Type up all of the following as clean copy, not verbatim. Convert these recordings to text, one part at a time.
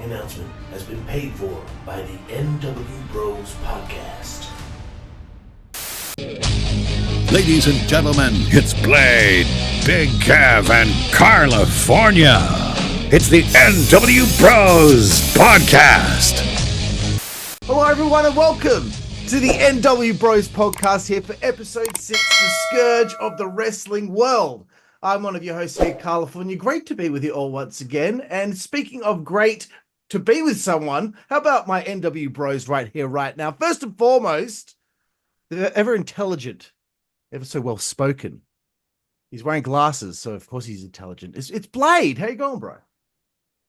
announcement has been paid for by the nWBro's podcast. Ladies and gentlemen, it's Blade, Big Kev, and California. It's the nWBro's podcast. Hello, everyone, and welcome to the nWBro's podcast here for episode 6, The Scourge of the Wrestling World. I'm one of your hosts here, California. Great to be with you all once again. And speaking of great to be with someone, how about my nWBro's right here, right now? First and foremost, they're ever intelligent, ever so well spoken. He's wearing glasses, so of course he's intelligent. It's Blade. How you going, bro?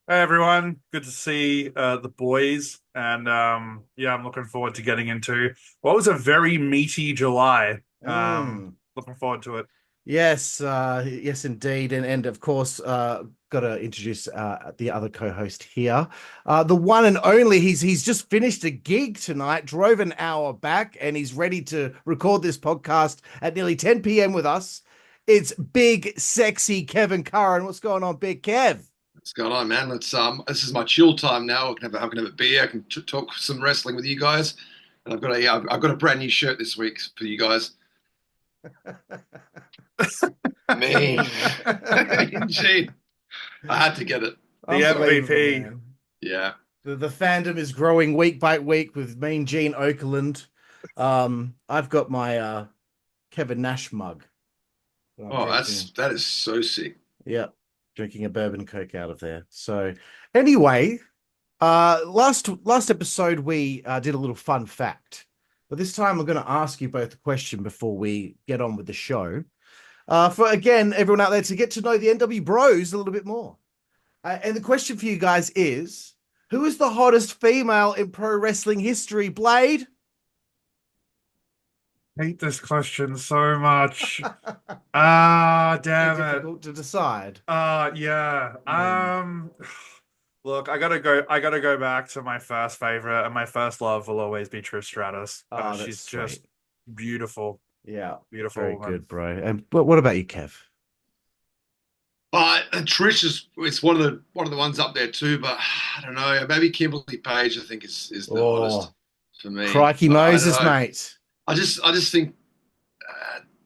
Hey everyone, good to see the boys, and I'm looking forward to getting into what was a very meaty July. Looking forward to it. Yes, yes, indeed, and of course, got to introduce the other co-host here, the one and only. He's just finished a gig tonight, drove an hour back, and he's ready to record this podcast at nearly 10 p.m. with us. It's big, sexy Kevin Curran. What's going on, Big Kev? What's going on, man? Let's this is my chill time now. I can have a beer. I can talk some wrestling with you guys, and I've got a brand new shirt this week for you guys. Me, Gene. I had to get it. The MVP. Man. Yeah. The fandom is growing week by week with Mean Gene Okerlund. I've got my Kevin Nash mug. That is so sick. Yeah. Drinking a bourbon Coke out of there. So anyway, last episode we did a little fun fact, but this time I'm going to ask you both a question before we get on with the show. For again, everyone out there to get to know the nWBro's a little bit more. And the question for you guys is, who is the hottest female in pro wrestling history? Blade? I hate this question so much. Damn it. Difficult to decide. Yeah. Look, I gotta go back to my first favorite, and my first love will always be Trish Stratus. She's sweet. just beautiful. Yeah. Beautiful. Very good, bro. And what about you, Kev? Trish is one of the ones up there too, but I don't know. Maybe Kimberly Page, I think, is the hottest for me. Crikey Moses, mate. I just think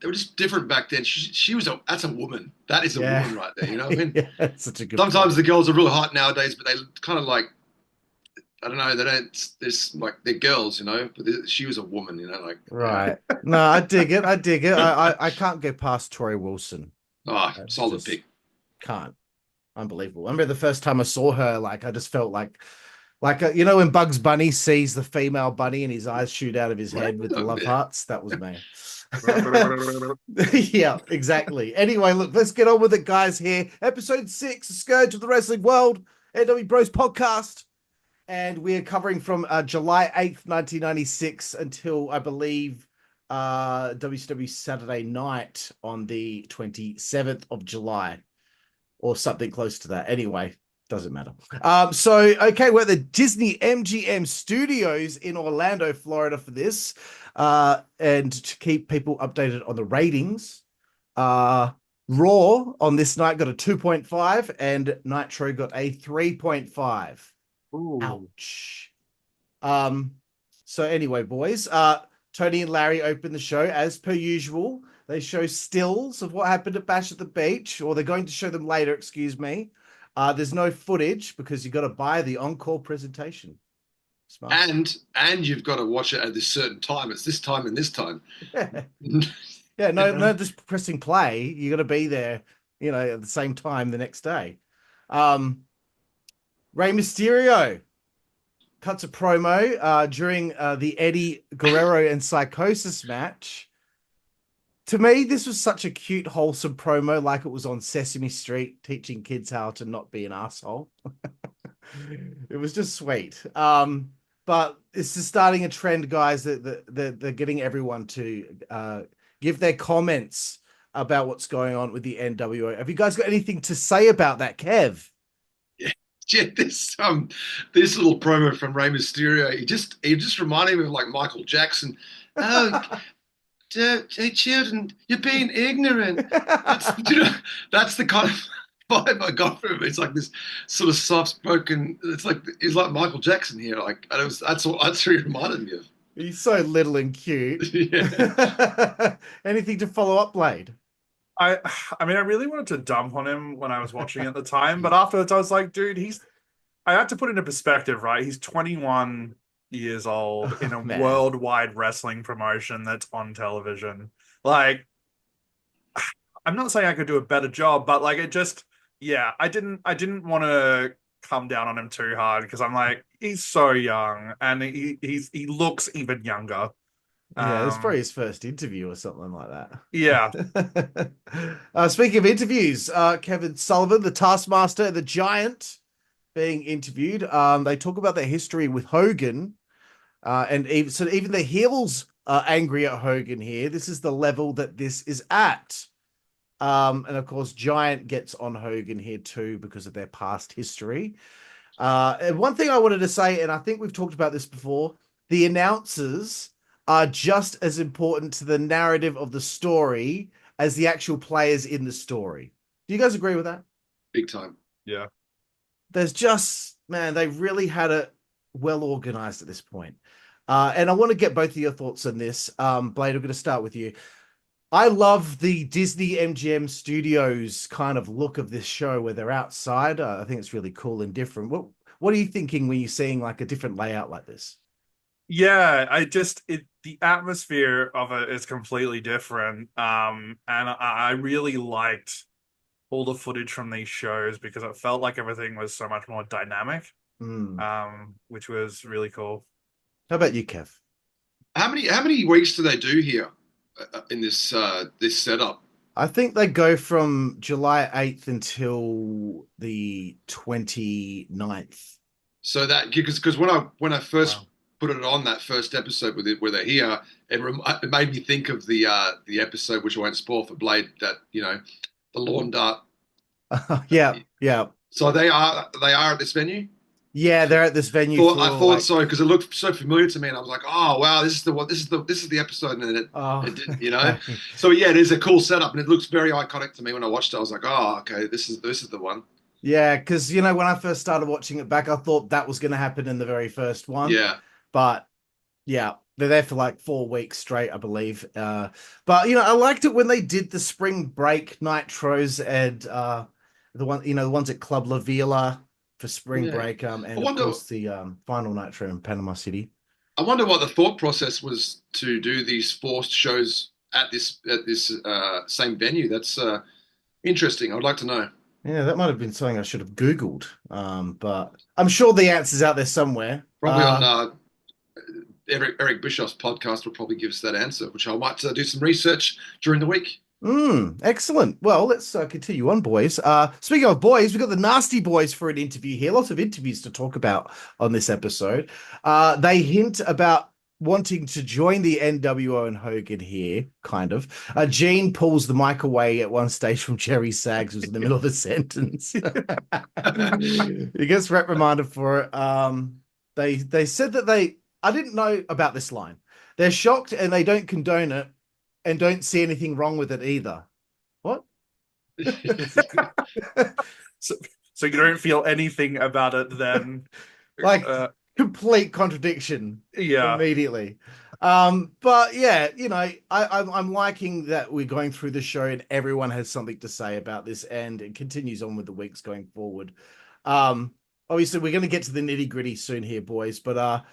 they were just different back then. That's a woman. That is a woman right there. You know what I mean? Yeah, that's such a good Sometimes point. the girls are really hot nowadays, but they kind of like, I don't know. They don't. There's like they're girls, you know. But she was a woman, you know. Like Right. No, I dig it. I can't go past Tori Wilson. Solid pick. Can't. Unbelievable. I remember the first time I saw her, like I just felt like you know when Bugs Bunny sees the female bunny and his eyes shoot out of his head with the love hearts. That was me. Yeah, exactly. Anyway, look, let's get on with it, guys. Here, episode 6, The Scourge of the Wrestling World, nWBro's podcast, and we are covering from July 8th, 1996, until I believe WCW Saturday Night on the 27th of July, or something close to that. Anyway. Doesn't matter. Okay, we're at the Disney MGM Studios in Orlando, Florida for this. And to keep people updated on the ratings, Raw on this night got a 2.5 and Nitro got a 3.5. Ooh. Ouch. So anyway, boys, Tony and Larry open the show as per usual. They show stills of what happened at Bash at the Beach, or they're going to show them later, excuse me. There's no footage because you got to buy the encore presentation. Smart. And you've got to watch it at this certain time. It's this time and this time. Yeah, no, just pressing play. You got to be there, you know, at the same time the next day. Rey Mysterio cuts a promo during the Eddie Guerrero and Psychosis match. To me, this was such a cute, wholesome promo, like it was on Sesame Street, teaching kids how to not be an asshole. It was just sweet. But it's just starting a trend, guys, that they're getting everyone to give their comments about what's going on with the NWO. Have you guys got anything to say about that, Kev? Yeah, this little promo from Rey Mysterio, he just reminded me of like Michael Jackson. Hey, children, you're being ignorant. That's the kind of vibe I got from him. It's like this sort of soft-spoken. It's like he's like Michael Jackson here. Like that's what he reminded me of. He's so little and cute. Yeah. Anything to follow up, Blade? I I mean, I really wanted to dump on him when I was watching at the time, but afterwards I was like, dude, I had to put into perspective, right? He's 21 years old in a Man. worldwide wrestling promotion that's on television. Like, I'm not saying I could do a better job, but like it just, yeah, I didn't want to come down on him too hard because I'm like, he's so young and he looks even younger. Yeah, it's probably his first interview or something like that. Yeah. Speaking of interviews, Kevin Sullivan, the Taskmaster, the Giant, being interviewed. They talk about their history with Hogan, and even the heels are angry at Hogan here. This is the level that this is at. And of course, Giant gets on Hogan here too because of their past history. And one thing I wanted to say, and I think we've talked about this before, the announcers are just as important to the narrative of the story as the actual players in the story. Do you guys agree with that? Big time. Yeah. There's just, man, they really had it well organized at this point. And I want to get both of your thoughts on this. Blade, I'm going to start with you. I love the Disney MGM Studios kind of look of this show where they're outside. I think it's really cool and different. What are you thinking when you're seeing like a different layout like this? Yeah, the atmosphere of it is completely different. And I really liked all the footage from these shows because it felt like everything was so much more dynamic. Which was really cool. How about you, Kev? How many weeks do they do here in this this setup? I think they go from July 8th until the 29th. So that because when I first put it on that first episode where they're here, it made me think of the episode which I won't spoil for Blade, that the lawn dart. Yeah. So they are at this venue. Yeah, they're at this venue. I thought so because it looked so familiar to me, and I was like, "Oh wow, this is the episode," and it didn't, So yeah, it is a cool setup, and it looks very iconic to me. When I watched it, I was like, "Oh, okay, this is the one." Yeah, because when I first started watching it back, I thought that was going to happen in the very first one. Yeah, but yeah, they're there for like 4 weeks straight, I believe. But I liked it when they did the spring break nitros and the ones at Club La Vila for spring break, and of course the final nitro in Panama City. I wonder what the thought process was to do these forced shows at this same venue. That's interesting. I would like to know. Yeah, that might have been something I should have Googled, but I'm sure the answer's out there somewhere. Probably on Eric Bischoff's podcast will probably give us that answer, which I might do some research during the week. Excellent. Well, let's continue on, boys. Speaking of boys, we've got the Nasty Boys for an interview here. Lots of interviews to talk about on this episode. They hint about wanting to join the NWO and Hogan here, kind of. Gene pulls the mic away at one stage from Jerry Saggs, who's in the middle of a sentence. He gets reprimanded for it. They said that I didn't know about this line. They're shocked and they don't condone it and don't see anything wrong with it either. What? So you don't feel anything about it then? Like complete contradiction. Yeah. Immediately. But yeah, I'm liking that we're going through the show and everyone has something to say about this, and it continues on with the weeks going forward. Obviously, we're going to get to the nitty gritty soon here, boys. But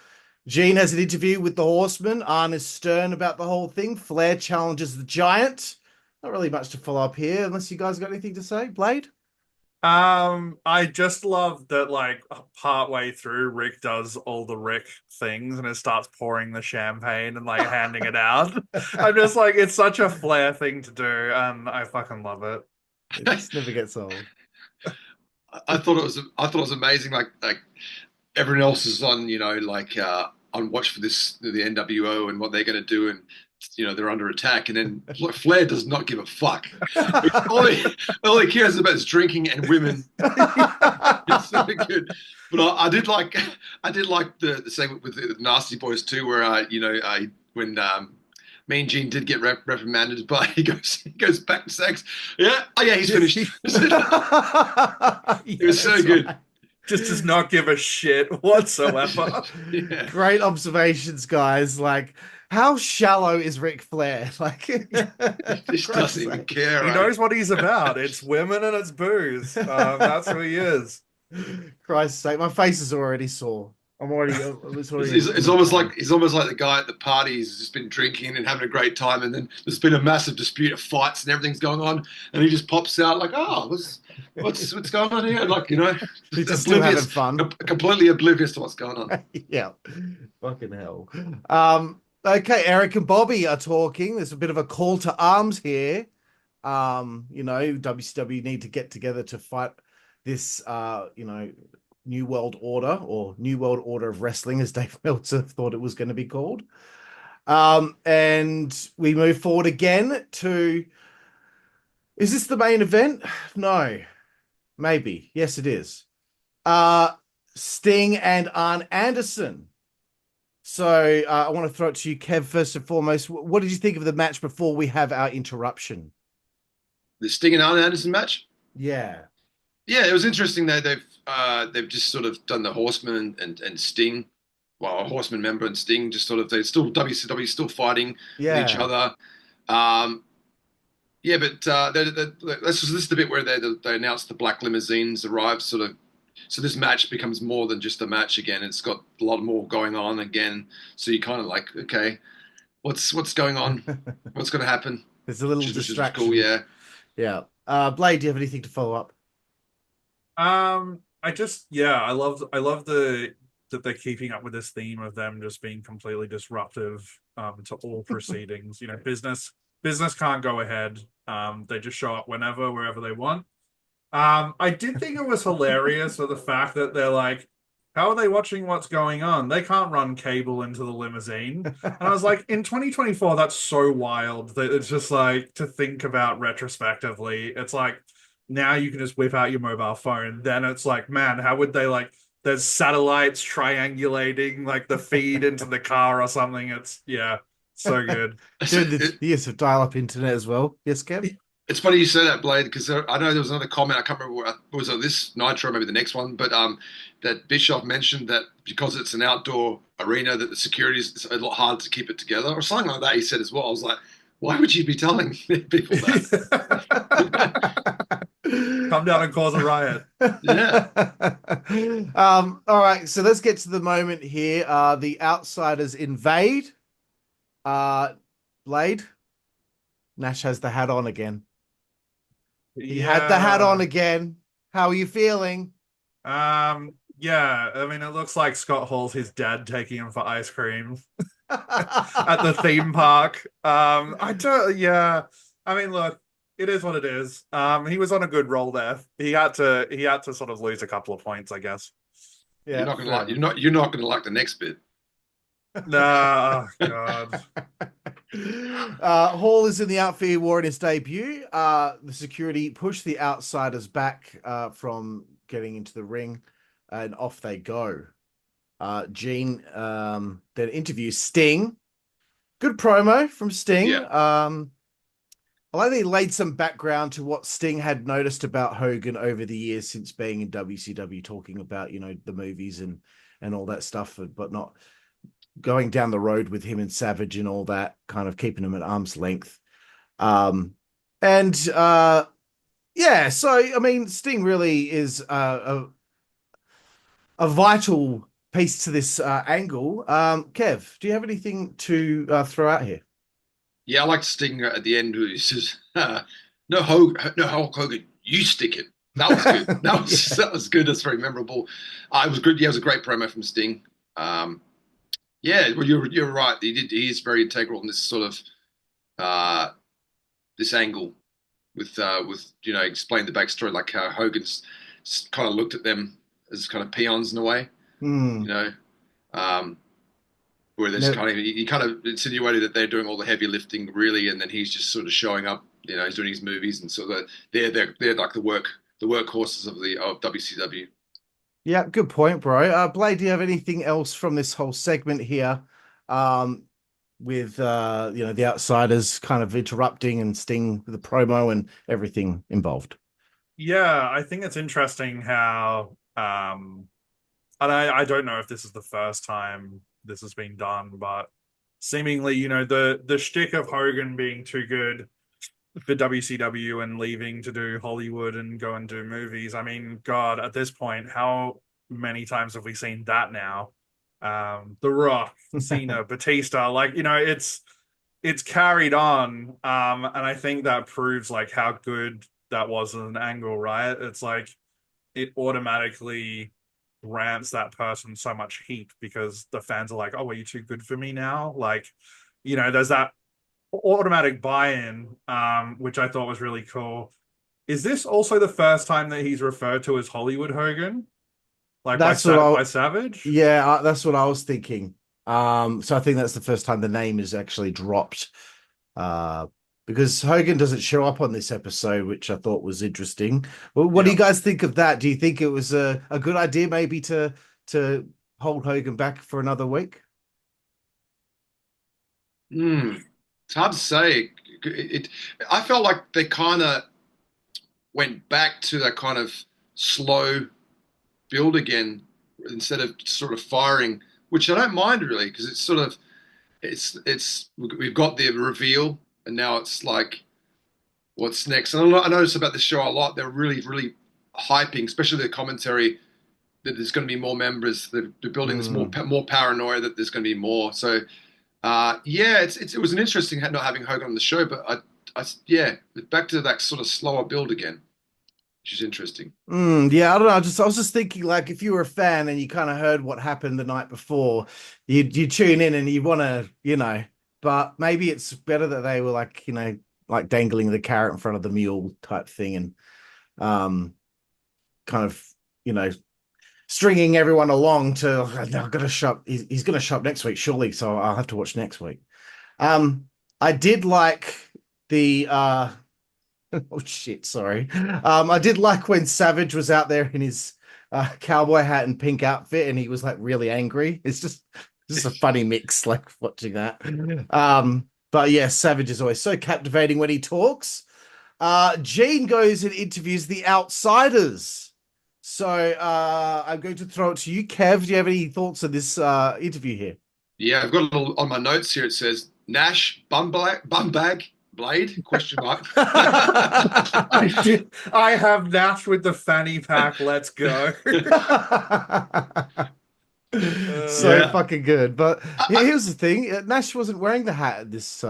Gene has an interview with the Horsemen. Arn is stern about the whole thing. Flair challenges the Giant. Not really much to follow up here, unless you guys got anything to say, Blade. I just love that, like, partway through, Rick does all the Rick things and it starts pouring the champagne and like handing it out. I'm just like, it's such a Flair thing to do, and I fucking love it. It just never gets old. I thought it was amazing. Like everyone else is on, on watch for the NWO and what they're going to do, and they're under attack, and then Flair does not give a fuck. all he cares about is drinking and women. It's so good. But I did like the segment with the Nasty Boys too, where when Mean Gene did get reprimanded, but he goes back to sex. Yeah, oh yeah, he's finished. It was so good. Right. Just does not give a shit whatsoever. Yeah. Great observations, guys. Like, how shallow is Ric Flair? Like, He just doesn't even care. He Right? knows what he's about. It's women and it's booze. That's who he is. Christ's sake, my face is already sore. I'm already. It's almost like the guy at the party who's just been drinking and having a great time, and then there's been a massive dispute of fights and everything's going on, and he just pops out like, "Oh, what's going on here?" Like, you know, He's just still having fun, completely oblivious to what's going on. Yeah, fucking hell. Okay, Eric and Bobby are talking. There's a bit of a call to arms here. WCW need to get together to fight this, New World Order, or New World Order of Wrestling, as Dave Meltzer thought it was going to be called. And we move forward again to, is this the main event? No, maybe. Yes, it is. Sting and Arn Anderson. So I want to throw it to you, Kev, first and foremost. What did you think of the match before we have our interruption? The Sting and Arn Anderson match? Yeah. Yeah, it was interesting that they've just sort of done the Horsemen and Sting, well, a Horseman member and Sting, just sort of WCW still fighting with each other. But this is the bit where they announced the black limousines arrived, sort of. So this match becomes more than just a match again. It's got a lot more going on again. So you kind of like, okay, what's going on? What's going to happen? There's a little distraction. Cool, yeah. Yeah. Blade, do you have anything to follow up? I love that they're keeping up with this theme of them just being completely disruptive to all proceedings. Business can't go ahead. They just show up wherever they want. I did think it was hilarious for the fact that they're like, how are they watching what's going on? They can't run cable into the limousine. And I was like, in 2024, that's so wild that it's just like, to think about retrospectively, it's like, now you can just whip out your mobile phone. Then it's like, man, how would they there's satellites triangulating like the feed into the car or something. It's so good. The use of dial-up internet as well. Yes, Kev? It's funny you say that, Blade, because I know there was another comment. I can't remember what it was on this Nitro, maybe the next one, but that Bischoff mentioned that because it's an outdoor arena, that the security is a lot harder to keep it together, or something like that. He said as well. I was like, why would you be telling people that? Come down and cause a riot. Yeah. All right, so let's get to the moment here. The Outsiders invade. Blade. Nash has the hat on again. He had the hat on again. How are you feeling? I mean, it looks like Scott Hall's his dad taking him for ice cream at the theme park. I mean, look, it is what it is. He was on a good roll there. He had to sort of lose a couple of points, I guess. Yeah, you're not gonna like the next bit. No, God. Hall is in the outfit he wore in his debut. The security pushed the Outsiders back from getting into the ring, and off they go. Gene then interviews Sting. Good promo from Sting. Yeah. I like that he laid some background to what Sting had noticed about Hogan over the years since being in WCW, talking about, the movies and all that stuff, but not going down the road with him and Savage and all that, kind of keeping him at arm's length. So, I mean, Sting really is a vital piece to this angle. Kev, do you have anything to throw out here? Yeah, I like Sting at the end who says, no Hulk Hogan, you stick it. That was good. That was good. That's very memorable. It was good. Yeah, it was a great promo from Sting. Well, you're right. He is very integral in this sort of this angle with explain the backstory, like how Hogan's kind of looked at them as kind of peons in a way, where there's he kind of insinuated that they're doing all the heavy lifting really, and then he's just sort of showing up. He's doing his movies, and so they're like the workhorses of WCW. Yeah, good point, bro. Blade, do you have anything else from this whole segment here? with the Outsiders kind of interrupting and Sting with the promo and everything involved. Yeah, I think it's interesting how and I don't know if this is the first time this has been done, but seemingly, the shtick of Hogan being too good for WCW and leaving to do Hollywood and go and do movies. I mean, God, at this point, how many times have we seen that now? The Rock, Cena, Batista, it's carried on. And I think that proves like how good that was as an angle, right? It's like it automatically grants that person so much heat because the fans are like, oh, are you too good for me now? There's that automatic buy-in, which I thought was really cool. Is this also the first time that he's referred to as Hollywood Hogan? Like by Savage? Yeah, that's what I was thinking. So I think that's the first time the name is actually dropped. Because Hogan doesn't show up on this episode, which I thought was interesting. Well, what do you guys think of that? Do you think it was a good idea maybe to hold Hogan back for another week? It's hard to say. I felt like they kind of went back to that kind of slow build again instead of sort of firing, which I don't mind really because it's sort of we've got the reveal and now it's like what's next. And I noticed about this show a lot. They're really, really hyping, especially the commentary, that there's going to be more members. They're building this more paranoia that there's going to be more. So. It was an interesting not having Hogan on the show, but back to that sort of slower build again, which is interesting. Yeah, I don't know. I was just thinking, like, if you were a fan and you kind of heard what happened the night before, you tune in and you want to, but maybe it's better that they were like dangling the carrot in front of the mule type thing and kind of, stringing everyone along to I've got to shop. He's going to shop next week, surely. So I'll have to watch next week. I did like the oh shit, sorry. I did like when Savage was out there in his cowboy hat and pink outfit, and he was like really angry. It's just a funny mix, like watching that. But yeah, Savage is always so captivating when he talks. Gene goes and interviews the Outsiders. So I'm going to throw it to you, Kev. Do you have any thoughts on this interview here? Yeah, I've got a little on my notes here. It says Nash bumbag blade question mark. I have Nash with the fanny pack. Let's go. Fucking good. But here's the thing: Nash wasn't wearing the hat at this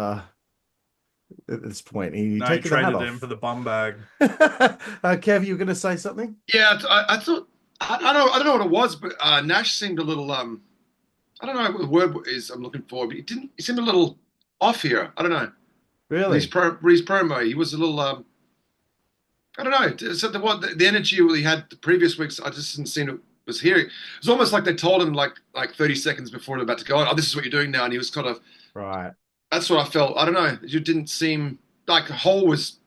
point. He traded him for the bum bag. Kev, you were going to say something? Yeah, I thought I don't know what it was, but Nash seemed a little I don't know what the word is I'm looking for, but he seemed a little off here. I don't know. Really? His promo, he was a little I don't know. So the energy he had the previous weeks, I just didn't seem it was here. It was almost like they told him like 30 seconds before they're about to go on, oh, this is what you're doing now, and he was kind of right. That's what I felt. I don't know. It didn't seem like Hole was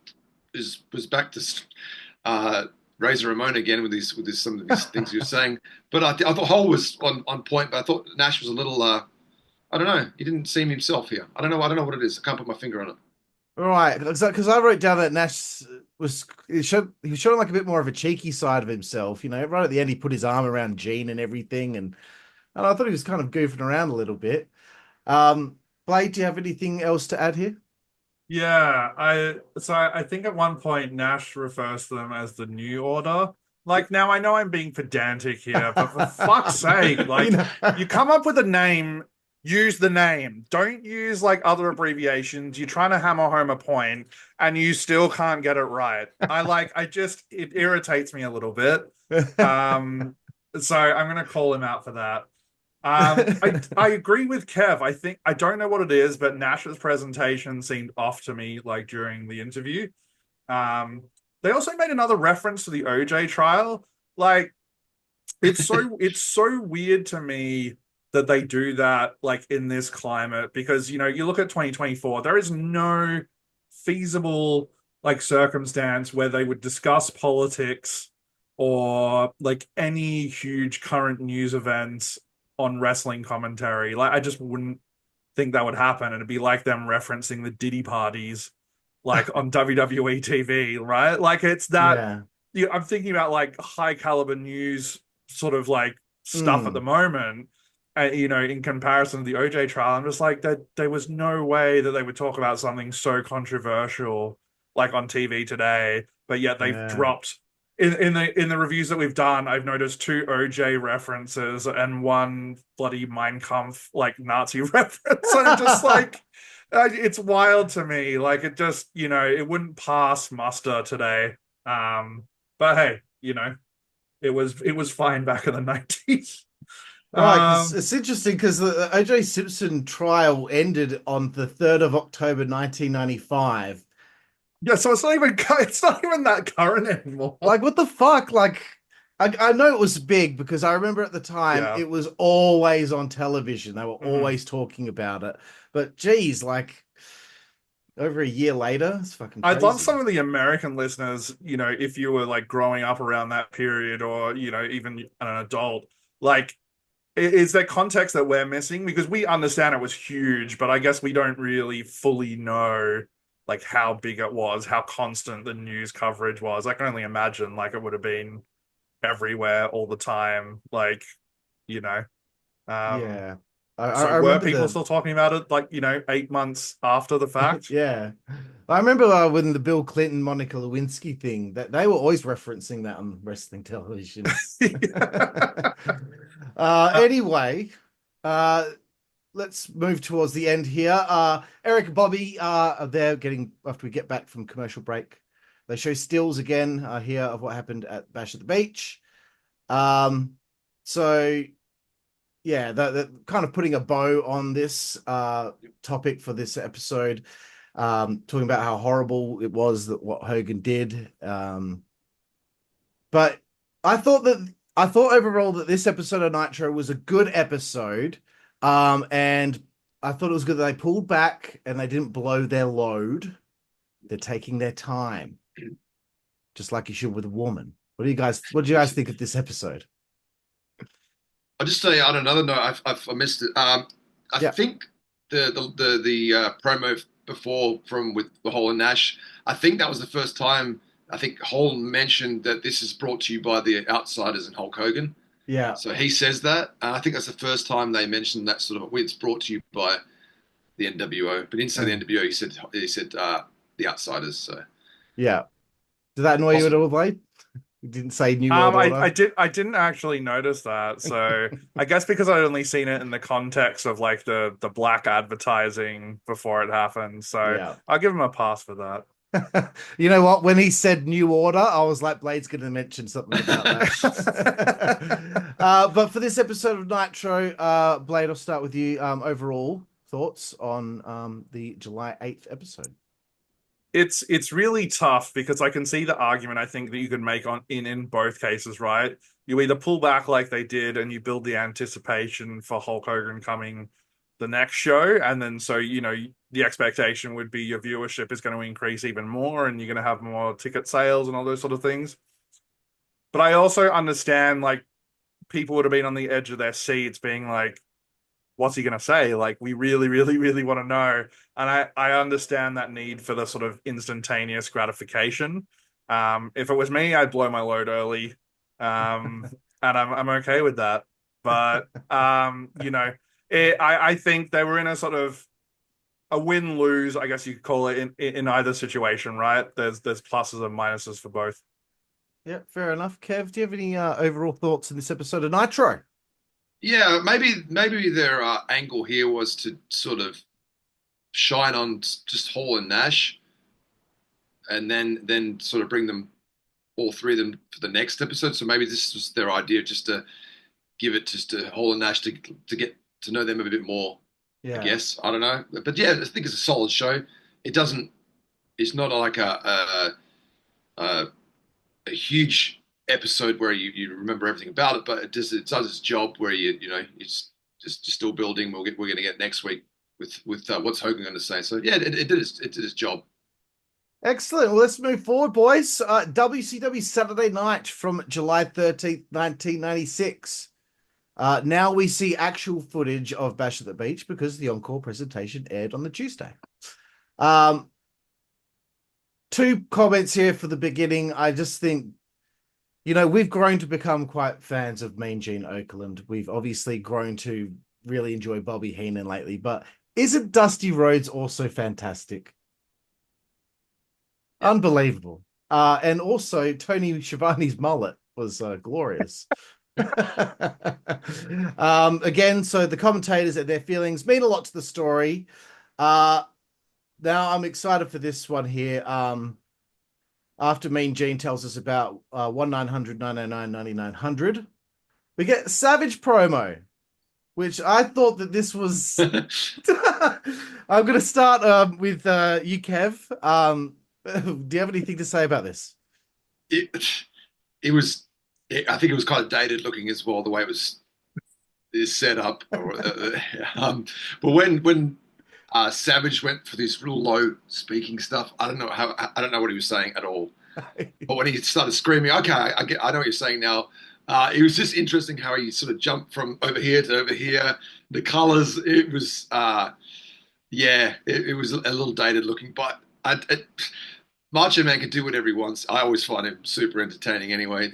back to Razor Ramon again with some of these things you were saying. But I thought Hole was on point. But I thought Nash was a little. I don't know. He didn't seem himself here. I don't know what it is. I can't put my finger on it. All right, because I wrote down that Nash he was showing like a bit more of a cheeky side of himself. Right at the end, he put his arm around Gene and everything, and I thought he was kind of goofing around a little bit. Blade, do you have anything else to add here? Yeah, I think at one point Nash refers to them as the New Order. Like, now I know I'm being pedantic here, but for fuck's sake, like, you come up with a name, use the name. Don't use like other abbreviations. You're trying to hammer home a point and you still can't get it right. It irritates me a little bit. So I'm gonna call him out for that. I agree with Kev. I don't know what it is, but Nash's presentation seemed off to me like during the interview. They also made another reference to the OJ trial. Like, it's so weird to me that they do that like in this climate, because you look at 2024, there is no feasible like circumstance where they would discuss politics or like any huge current news events on wrestling commentary. Like, I just wouldn't think that would happen. It'd be like them referencing the Diddy parties, like on WWE TV, right? Like it's that. Yeah. I'm thinking about like high caliber news sort of like stuff at the moment. In comparison to the OJ trial, I'm just like that. There was no way that they would talk about something so controversial like on TV today, but yet they've dropped in the reviews that we've done. I've noticed 2 OJ references and 1 bloody Mein Kampf like Nazi reference. And I'm just like, it's wild to me. Like it just, it wouldn't pass muster today. But hey, it was fine back in the 90s. Right, it's interesting because the O.J. Simpson trial ended on the 3rd of October 1995. Yeah, so it's not even that current anymore. Like, what the fuck? Like, I know it was big because I remember at the time it was always on television. They were always talking about it. But geez, like over a year later, it's fucking crazy. I'd love some of the American listeners, if you were like growing up around that period or, even an adult, like, is there context that we're missing? Because we understand it was huge, but I guess we don't really fully know like how big it was, how constant the news coverage was. I can only imagine like it would have been everywhere all the time. Like, yeah. So were people still talking about it like, 8 months after the fact? Yeah. I remember when the Bill Clinton, Monica Lewinsky thing, that they were always referencing that on wrestling television. Anyway, let's move towards the end here. Eric and Bobby are there after we get back from commercial break. They show stills again here of what happened at Bash at the Beach. So yeah, they're kind of putting a bow on this topic for this episode, talking about how horrible it was that what Hogan did. But I thought overall that this episode of Nitro was a good episode, and I thought it was good that they pulled back and they didn't blow their load. They're taking their time, just like you should with a woman. What do you guys think of this episode? I'll just say on another note, I missed it. I think the promo before with the Hall and Nash, I think that was the first time I think Hall mentioned that this is brought to you by the Outsiders and Hulk Hogan. Yeah. So he says that, and I think that's the first time they mentioned that sort of it's brought to you by the NWO. But instead of the NWO, he said the Outsiders. So yeah. Did that annoy you at all, Blade? You didn't say New World Order? I didn't actually notice that. So I guess because I'd only seen it in the context of like the black advertising before it happened. So I'll give him a pass for that. You know what? When he said New Order, I was like, Blade's going to mention something about that. But for this episode of Nitro, Blade, I'll start with you. Overall thoughts on the July 8th episode? It's really tough because I can see the argument I think that you could make in both cases, right? You either pull back like they did and you build the anticipation for Hulk Hogan coming the next show, and then so the expectation would be your viewership is going to increase even more and you're going to have more ticket sales and all those sort of things. But I also understand like people would have been on the edge of their seats being like, what's he going to say? Like, we really, really, really want to know. And I understand that need for the sort of instantaneous gratification. If it was me, I'd blow my load early. And I'm okay with that. But, I think they were in a sort of a win-lose, I guess you could call it, in either situation, right? There's pluses and minuses for both. Yeah, fair enough. Kev, do you have any overall thoughts in this episode of Nitro? Yeah, maybe their angle here was to sort of shine on just Hall and Nash, and then sort of bring them all three of them for the next episode. So maybe this was their idea, just to give it just to Hall and Nash to get to know them a bit more. Yeah. I guess I don't know, but yeah, I think it's a solid show. It's not like a huge episode where you remember everything about it, but it does its job where it's just still building. We're going to get next week with what's Hogan going to say. So yeah, it did its job. Excellent. Well, let's move forward, boys. WCW Saturday Night from July 13th, 1996. Now we see actual footage of Bash at the Beach because the encore presentation aired on the Tuesday. Two comments here for the beginning. I just think, we've grown to become quite fans of Mean Gene Okerlund. We've obviously grown to really enjoy Bobby Heenan lately, but isn't Dusty Rhodes also fantastic? Unbelievable. And also Tony Schiavone's mullet was glorious. Again, so the commentators and their feelings mean a lot to the story. Now I'm excited for this one here. After Mean Gene tells us about 1-900 909 9900, we get Savage promo, which I thought that this was. I'm going to start with you, Kev. Do you have anything to say about this? It was. I think it was kind of dated looking as well, the way it was set up. But when Savage went for this real low speaking stuff, I don't know what he was saying at all. But when he started screaming, okay, I know what you're saying now. It was just interesting how he sort of jumped from over here to over here. The colors, it was, it was a little dated looking, but Macho Man can do whatever he wants. I always find him super entertaining. Anyway,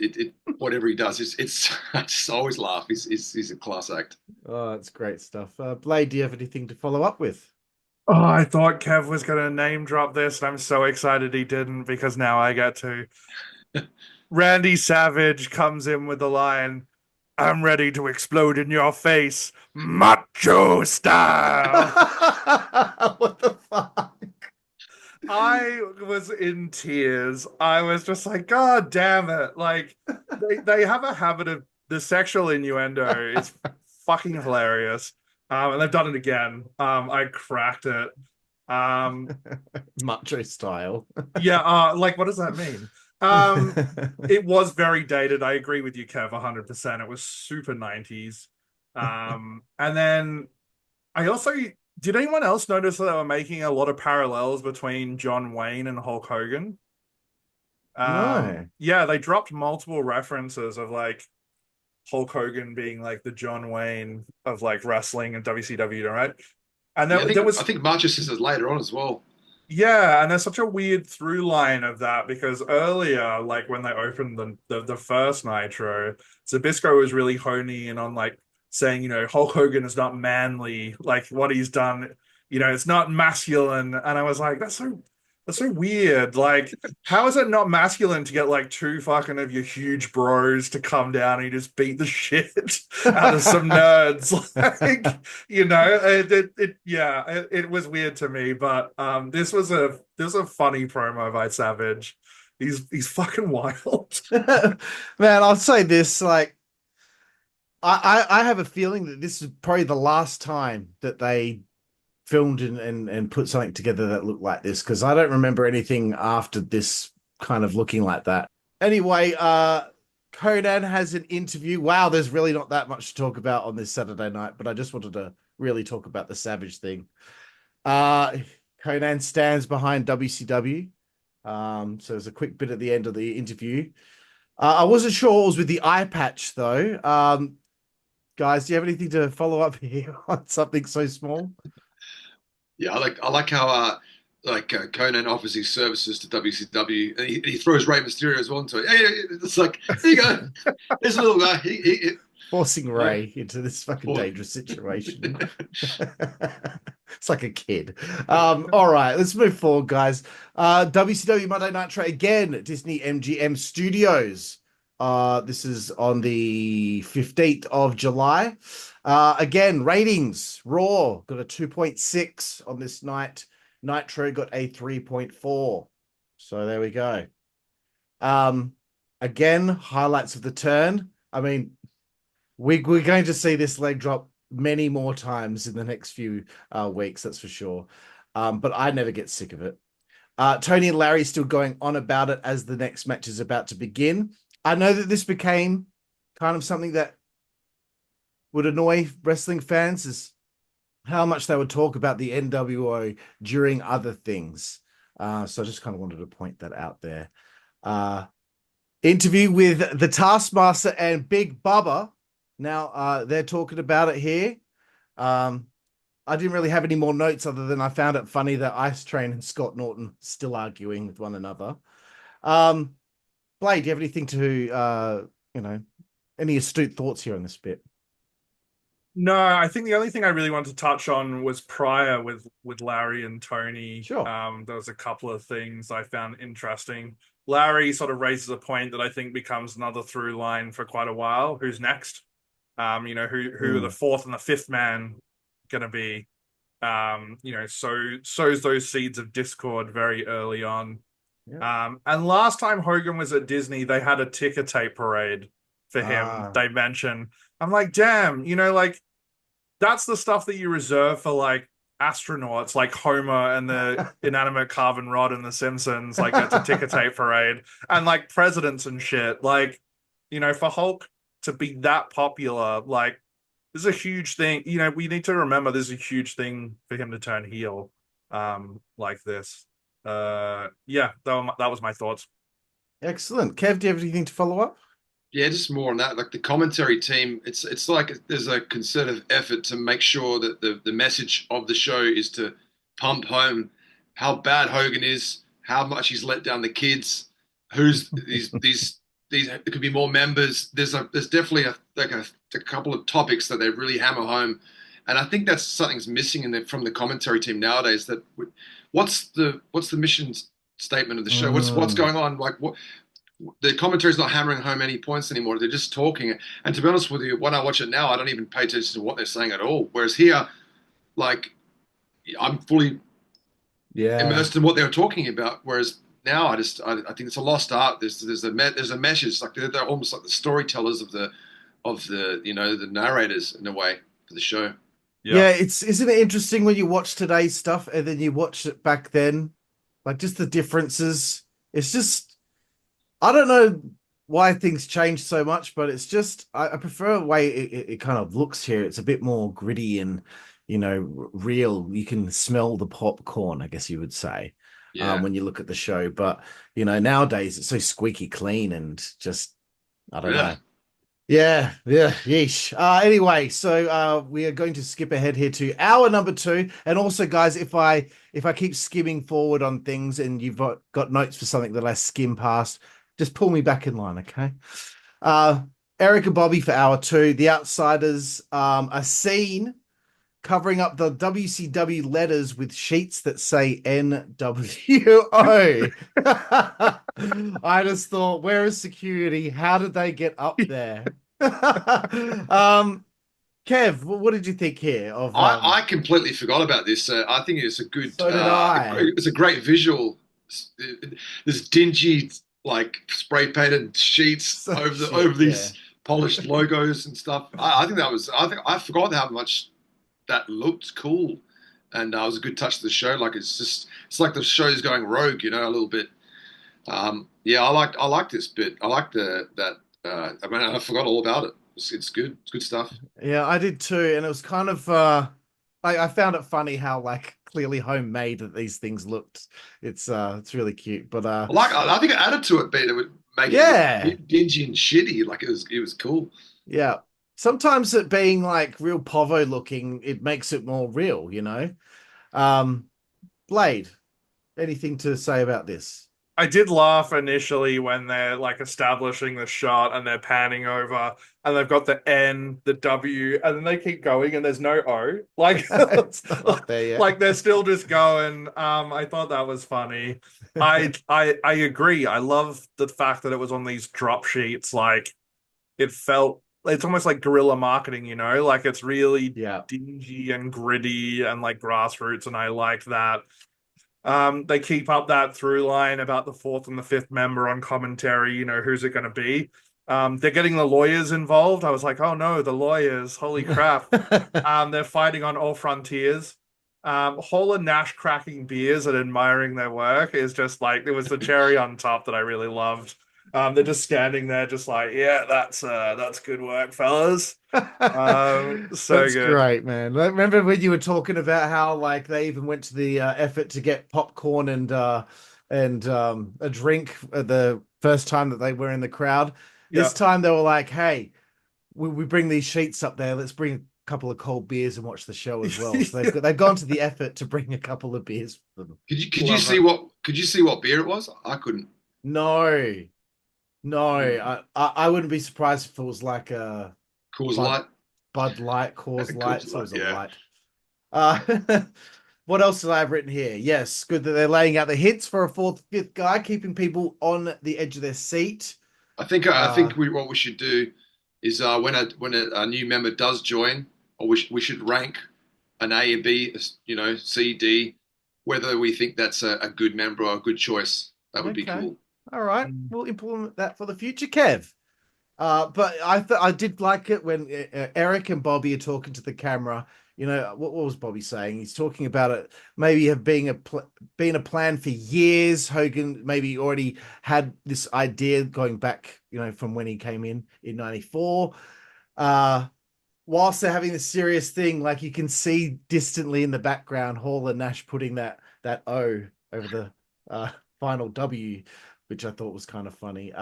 whatever he does, it's I just always laugh. He's a class act. Oh, that's great stuff. Blade, do you have anything to follow up with? Oh, I thought Kev was going to name drop this, and I'm so excited he didn't because now I get to. Randy Savage comes in with the line, "I'm ready to explode in your face, Macho style." What the fuck? I was in tears. I was just like, God damn it. Like, they have a habit of the sexual innuendo is fucking hilarious. And they've done it again. I cracked it. Macho style. Yeah, like, what does that mean? It was very dated. I agree with you, Kev, 100%. It was super 90s. And then I also... Did anyone else notice that they were making a lot of parallels between John Wayne and Hulk Hogan? No. Yeah, they dropped multiple references of like Hulk Hogan being like the John Wayne of like wrestling and WCW, right? And I think Macho says it later on as well. Yeah, and there's such a weird through line of that because earlier, like when they opened the first Nitro, Zbyszko was really honing in on like saying, Hulk Hogan is not manly, like what he's done, it's not masculine. And I was like, that's so weird. Like, how is it not masculine to get like two fucking of your huge bros to come down and you just beat the shit out of some nerds? Like, it was weird to me, but this was a funny promo by Savage. He's fucking wild. Man, I'll say this, like, I have a feeling that this is probably the last time that they filmed and put something together that looked like this, because I don't remember anything after this kind of looking like that. Anyway, Konnan has an interview. Wow, there's really not that much to talk about on this Saturday night, but I just wanted to really talk about the Savage thing. Konnan stands behind WCW. So there's a quick bit at the end of the interview. I wasn't sure it was with the eye patch, though. Guys, do you have anything to follow up here on something so small? Yeah, I like how Konnan offers his services to WCW, and he throws Rey Mysterio as well into it. Hey, it's like, here you go, there's a little guy. Forcing Rey into this fucking dangerous situation. It's like a kid. All right, let's move forward, guys. WCW Monday Nitro again at Disney MGM Studios. This is on the 15th of July. Again, ratings. Raw got a 2.6 on this night. Nitro got a 3.4. So there we go. Again, highlights of the turn. I mean, we're going to see this leg drop many more times in the next few weeks, that's for sure. But I never get sick of it. Tony and Larry still going on about it as the next match is about to begin. I know that this became kind of something that would annoy wrestling fans, is how much they would talk about the NWO during other things. So I just kind of wanted to point that out there. Interview with the Taskmaster and Big Bubba. Now, they're talking about it here. I didn't really have any more notes other than I found it funny that Ice Train and Scott Norton still arguing with one another. Blade, do you have anything to, any astute thoughts here on this bit? No, I think the only thing I really wanted to touch on was prior with Larry and Tony. Sure. There was a couple of things I found interesting. Larry sort of raises a point that I think becomes another through line for quite a while. Who's next? Who are the fourth and the fifth man going to be? Sows those seeds of discord very early on. Yeah. And last time Hogan was at Disney, they had a ticker tape parade for him. They mentioned, I'm like, damn, that's the stuff that you reserve for like astronauts, like Homer and the inanimate carving rod in The Simpsons, like that's a ticker tape parade, and like presidents and shit. Like, for Hulk to be that popular, like, this is a huge thing. We need to remember this is a huge thing for him to turn heel, like this. That was my thoughts. Excellent. Kev, do you have anything to follow up? Yeah, just more on that. Like the commentary team, it's like there's a concerted effort to make sure that the message of the show is to pump home how bad Hogan is, how much he's let down the kids, who's these there could be more members. There's definitely a couple of topics that they really hammer home, and I think that's something's missing from the commentary team nowadays. That what's the mission statement of the show? What's going on? Like what? The commentary's not hammering home any points anymore. They're just talking. And to be honest with you, when I watch it now, I don't even pay attention to what they're saying at all. Whereas here, like, I'm fully immersed in what they were talking about. Whereas now, I think it's a lost art. There's a message. Like they're almost like the storytellers of the the narrators in a way for the show. Yeah, isn't it interesting when you watch today's stuff and then you watch it back then, like just the differences. It's just. I don't know why things change so much, but it's just I prefer the way it kind of looks here. It's a bit more gritty and real. You can smell the popcorn, I guess you would say, when you look at the show. But nowadays it's so squeaky clean and just I don't know. Yeah, yeesh. Anyway, so we are going to skip ahead here to hour number 2. And also, guys, if I keep skimming forward on things and you've got notes for something that I skim past, just pull me back in line, okay? Eric and Bobby for hour 2. The Outsiders, a scene covering up the WCW letters with sheets that say NWO. I just thought, where is security? How did they get up there? Kev, what did you think here? I completely forgot about this. I think it's a good. So did I. It's a great visual. This dingy, like spray painted sheets over these polished logos and stuff. I think I forgot how much that looked cool, and it was a good touch to the show. Like it's like the show's going rogue, a little bit. I like this bit. I like that. I forgot all about it. It's good. It's good stuff. Yeah, I did too, and it was kind of. I found it funny how like clearly homemade that these things looked. It's really cute, but I think it added to it, but it would make it dingy and shitty. Like it was cool. Yeah, sometimes it being like real povo looking, it makes it more real. Blade, anything to say about this? I did laugh initially when they're like establishing the shot and they're panning over and they've got the N, the W, and then they keep going and there's no O. Like, it's not up there yet. Like they're still just going. I thought that was funny. I agree. I love the fact that it was on these drop sheets. Like it's almost like guerrilla marketing, like it's really dingy and gritty and like grassroots, and I liked that. They keep up that through line about the fourth and the fifth member on commentary. Who's it going to be? They're getting the lawyers involved. I was like, oh no, the lawyers! Holy crap! They're fighting on all frontiers. Hall and Nash cracking beers and admiring their work is just like it was the cherry on top that I really loved. They're just standing there, just like, yeah, that's good work, fellas. That's good. Great, man. Remember when you were talking about how like they even went to the effort to get popcorn and a drink the first time that they were in the crowd. This time they were like, hey, we bring these sheets up there. Let's bring a couple of cold beers and watch the show as well. So they've gone to the effort to bring a couple of beers for them. Could you see what beer it was? I couldn't. No, I wouldn't be surprised if it was like a Coors Light. Bud Light, Coors Light. Coors So it was a Light, light. What else did I have written here? Yes, good that they're laying out the hits for a fourth, fifth guy, keeping people on the edge of their seat. I think what we should do is when a new member does join, or we should rank an A and B, C, D, whether we think that's a good member or a good choice. That would be cool. All right, we'll implement that for the future, Kev. But I did like it when Eric and Bobby are talking to the camera. What was Bobby saying? He's talking about it maybe have been a plan for years. Hogan maybe already had this idea going back, from when he came in '94. Whilst they're having this serious thing, like you can see distantly in the background, Hall and Nash putting that O over the final W, which I thought was kind of funny.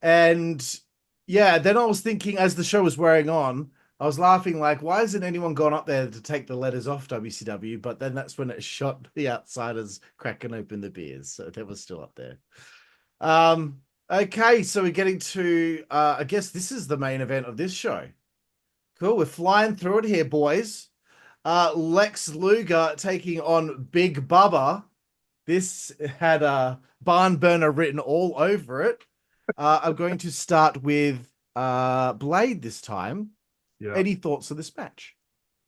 And yeah, then I was thinking as the show was wearing on, I was laughing like, why hasn't anyone gone up there to take the letters off WCW? But then that's when it shot the outsiders cracking open the beers. So that was still up there. Okay, so we're getting to, I guess this is the main event of this show. Cool, we're flying through it here, boys. Lex Luger taking on Big Bubba. This had a barn burner written all over it. I'm going to start with Blade this time. Yeah. Any thoughts of this match?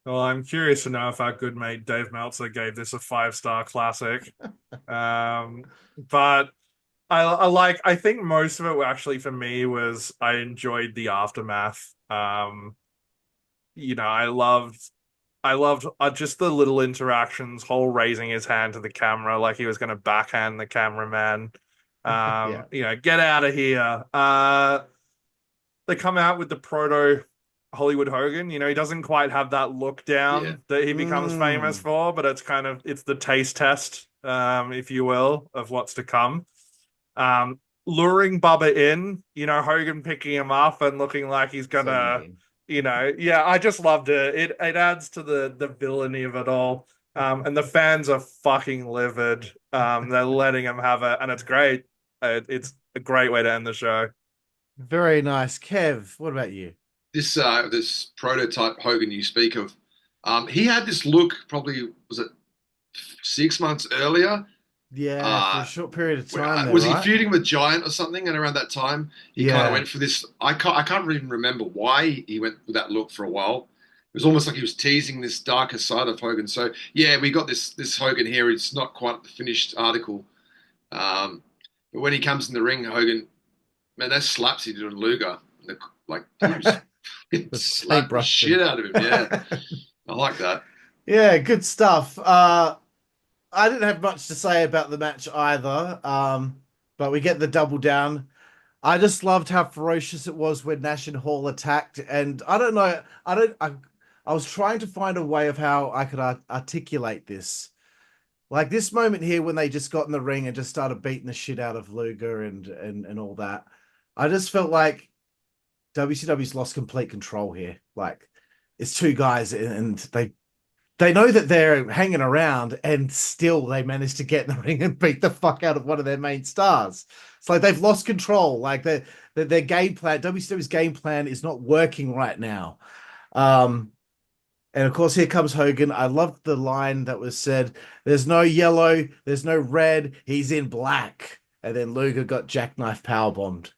Well, I'm curious to know if our good mate Dave Meltzer gave this a 5-star classic. But I think most of it actually for me was I enjoyed the aftermath. I loved just the little interactions, Hall raising his hand to the camera like he was going to backhand the cameraman. Get out of here. They come out with the proto Hollywood Hogan. He doesn't quite have that look down that he becomes famous for, but it's the taste test, if you will, of what's to come. Luring Bubba in, Hogan picking him up and looking like he's gonna, I just loved it. It adds to the villainy of it all. And the fans are fucking livid. They're letting him have it, and it's great. It's a great way to end the show. Very nice. Kev, what about you? This prototype Hogan you speak of, he had this look probably, was it 6 months earlier? Yeah, for a short period of time. Was he feuding with Giant or something? And around that time, he kind of went for this. I can't even remember why he went with that look for a while. It was almost like he was teasing this darker side of Hogan. So yeah, we got this Hogan here. It's not quite the finished article. But when he comes in the ring, Hogan, man, those slaps he did on Luger, he was slapped the shit out of him. Yeah, I like that. Yeah, good stuff. I didn't have much to say about the match either, but we get the double down. I just loved how ferocious it was when Nash and Hall attacked, and I don't know. I was trying to find a way of how I could articulate this. Like this moment here when they just got in the ring and just started beating the shit out of Luger and all that. I just felt like WCW's lost complete control here. Like it's two guys and they know that they're hanging around and still they managed to get in the ring and beat the fuck out of one of their main stars. It's like they've lost control. Like their game plan, WCW's game plan is not working right now. And of course, here comes Hogan. I loved the line that was said, there's no yellow, there's no red, he's in black. And then Luger got jackknife powerbombed.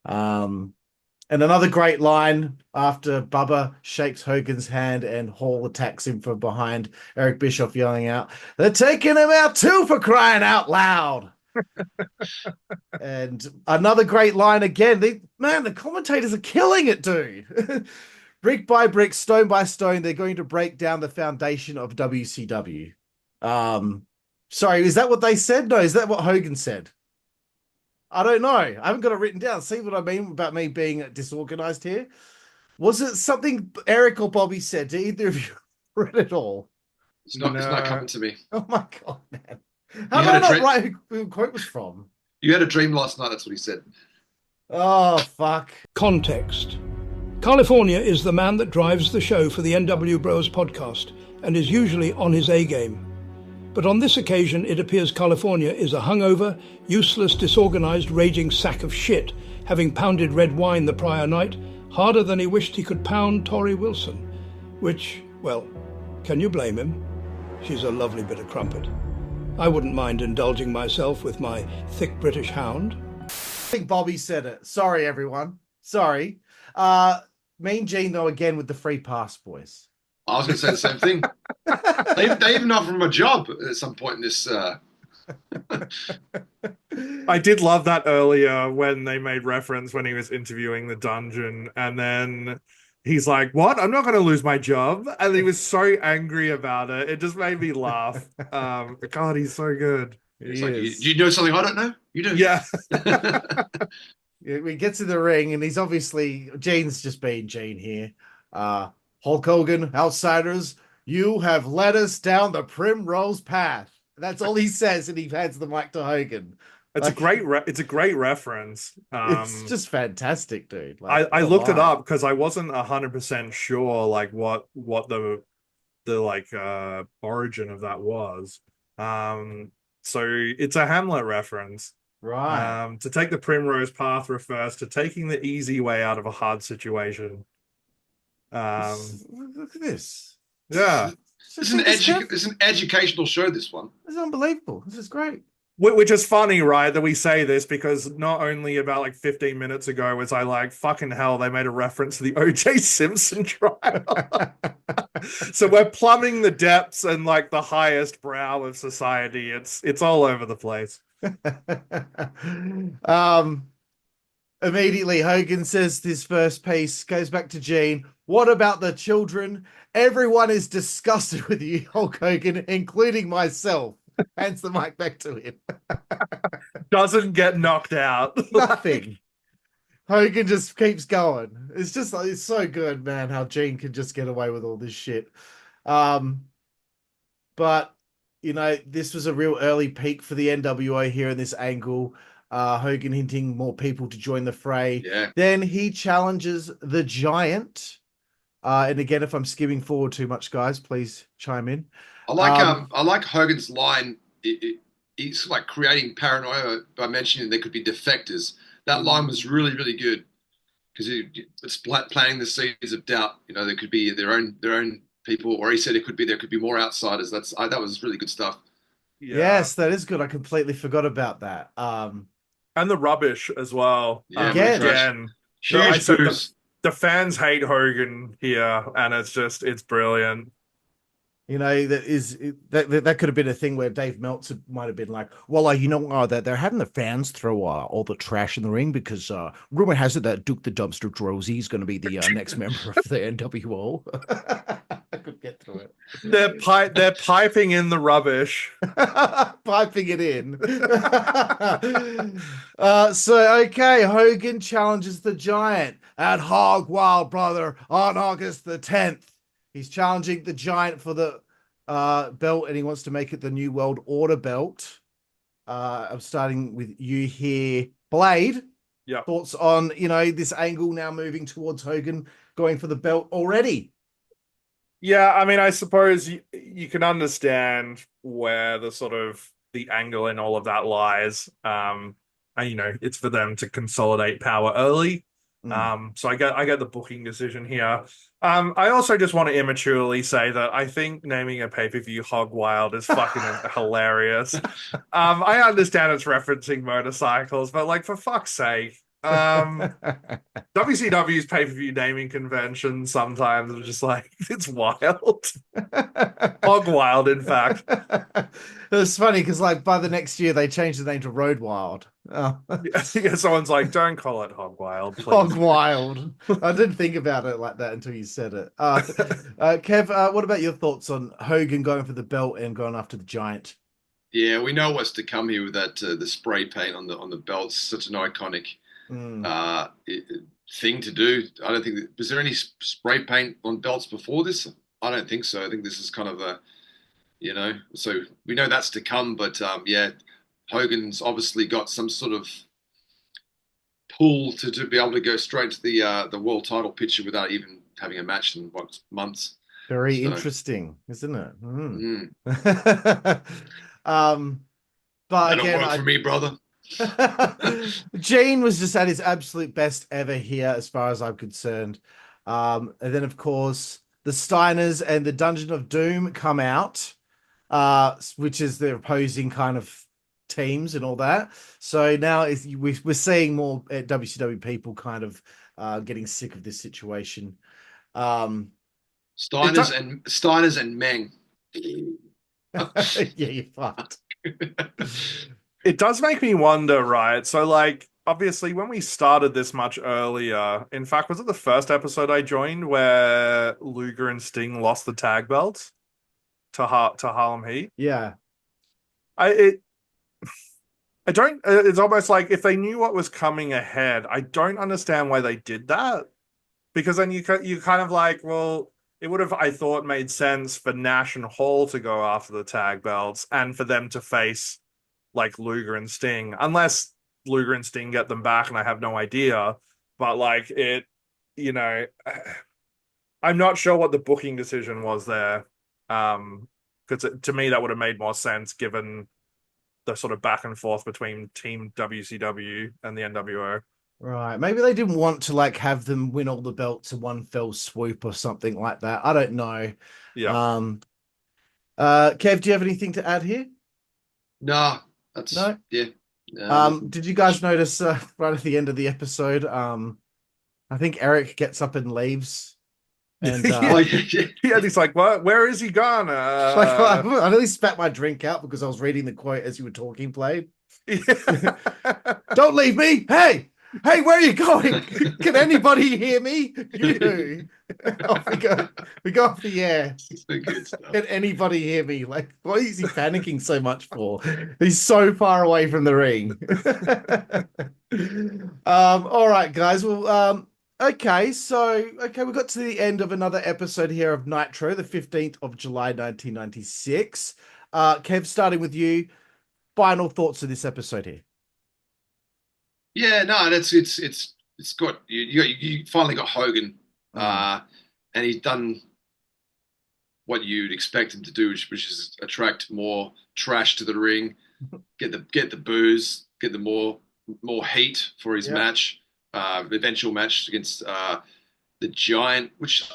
And another great line after Bubba shakes Hogan's hand and Hall attacks him from behind. Eric Bischoff yelling out, they're taking him out too for crying out loud. And another great line again. The commentators are killing it, dude. Brick by brick, stone by stone, they're going to break down the foundation of WCW. Sorry, is that what they said? No, is that what Hogan said? I don't know. I haven't got it written down. See what I mean about me being disorganized here? Was it something Eric or Bobby said? Did either of you read it all? It's not coming to me. Oh my God, man. How did I not write who the quote was from? You had a dream last night, that's what he said. Oh, fuck. Context. California is the man that drives the show for the nWBro's podcast and is usually on his A game. But on this occasion, it appears California is a hungover, useless, disorganized, raging sack of shit, having pounded red wine the prior night harder than he wished he could pound Tori Wilson. Which, well, can you blame him? She's a lovely bit of crumpet. I wouldn't mind indulging myself with my thick British hound. I think Bobby said it. Sorry, everyone. Sorry. Mean Gene, though, again with the free pass, boys. I was going to say the same thing. They even offered him a job at some point in this. I did love that earlier when they made reference when he was interviewing the dungeon, and then he's like, "What? I'm not going to lose my job," and he was so angry about it. It just made me laugh. God, he's so good. It's like, do you know something I don't know? You do. Yeah. We get to the ring, and he's obviously Gene's just being Gene here. Hulk Hogan, outsiders, you have led us down the primrose path. That's all he says, and he hands the mic to Hogan. It's a great reference. It's just fantastic, dude. Like, I looked it up because I wasn't 100% sure like what the like origin of that was. So it's a Hamlet reference. Right. To take the primrose path refers to taking the easy way out of a hard situation. Look at this. Yeah. It's an educational show, this one. It's unbelievable. This is great. Which is funny, right, that we say this because not only about like 15 minutes ago was I like, fucking hell, they made a reference to the O.J. Simpson trial. So we're plumbing the depths and like the highest brow of society. It's all over the place. Immediately Hogan says this first piece, goes back to Gene. What about the children? Everyone is disgusted with you, Hulk Hogan, including myself. Hands the mic back to him. Doesn't get knocked out. Nothing. Hogan just keeps going. It's just like, it's so good, man, how Gene can just get away with all this shit. But you know, this was a real early peak for the NWO here in this angle. Hogan hinting more people to join the fray. Yeah. Then he challenges the Giant. And again, if I'm skimming forward too much, guys, please chime in. I like Hogan's line. He's like creating paranoia by mentioning there could be defectors. That line was really, really good because it's planting the seeds of doubt. You know, there could be their own people, or he said there could be more outsiders. That was really good stuff. Yeah. Yes, that is good. I completely forgot about that. And the rubbish as well. Yeah, again. Huge boost. The fans hate Hogan here, and it's brilliant. You know, that could have been a thing where Dave Meltzer might have been like, well, they're having the fans throw all the trash in the ring because rumor has it that Duke the Dumpster Drozy is going to be the next member of the NWO. I could get through it. They're piping in the rubbish. Piping it in. Okay, Hogan challenges the Giant at Hog Wild, brother, on August the 10th. He's challenging the Giant for the belt, and he wants to make it the New World Order belt. I'm starting with you here, Blade. Yeah. Thoughts on, this angle now moving towards Hogan going for the belt already? Yeah, I mean, I suppose you can understand where the sort of the angle in all of that lies. And, it's for them to consolidate power early. So I get the booking decision here. I also just want to immaturely say that I think naming a pay-per-view Hog Wild is fucking hilarious. I understand it's referencing motorcycles, but like, for fuck's sake. WCW's pay-per-view naming convention sometimes are just like, it's wild. Hog Wild, in fact. It's funny because by the next year they changed the name to Road Wild. Oh. Yeah, someone's like, don't call it Hog Wild, please. Hog Wild. I didn't think about it like that until you said it. Kev, what about your thoughts on Hogan going for the belt and going after the Giant? Yeah, we know what's to come here with that the spray paint on the belts. Such an iconic thing to do. I don't think was there any spray paint on belts before this? I don't think so. I think this is kind of so we know that's to come. But Hogan's obviously got some sort of pull to be able to go straight to the world title picture without even having a match in months. Very So, interesting, isn't it? But that'll again, work for me, brother. Gene was just at his absolute best ever here, as far as I'm concerned. And then, of course, the Steiners and the Dungeon of Doom come out, which is the opposing kind of teams and all that. So now we're seeing more WCW people kind of getting sick of this situation. Steiners and Meng. Yeah, you're fucked. It does make me wonder, right? So, like, obviously, when we started this much earlier, in fact, was it the first episode I joined where Luger and Sting lost the tag belts to Harlem Heat? Yeah. I don't. It's almost like if they knew what was coming ahead, I don't understand why they did that. Because then you kind of like, well, it would have, I thought, made sense for Nash and Hall to go after the tag belts and for them to face like Luger and Sting, unless Luger and Sting get them back, and I have no idea. But like I'm not sure what the booking decision was there. Because to me that would have made more sense given the sort of back and forth between Team WCW and the NWO. Right. Maybe they didn't want to like have them win all the belts in one fell swoop or something like that. I don't know. Yeah. Kev, do you have anything to add here? No, that's No. Yeah. Did you guys notice right at the end of the episode? I think Eric gets up and leaves, and he's like, "What? Where is he gone?" I nearly spat my drink out because I was reading the quote as you were talking. Played. Don't leave me! Hey, where are you going? Can anybody hear me? You do. Off we go off the air. Can anybody hear me? Like, why is he panicking so much for? He's so far away from the ring. All right, guys. Well, okay, we got to the end of another episode here of Nitro, the 15th of July, 1996. Kev, starting with you. Final thoughts of this episode here. Yeah, no, it's got you finally got Hogan, and he's done what you'd expect him to do, which is attract more trash to the ring, get the booze, get the more heat for his match, eventual match against the Giant, which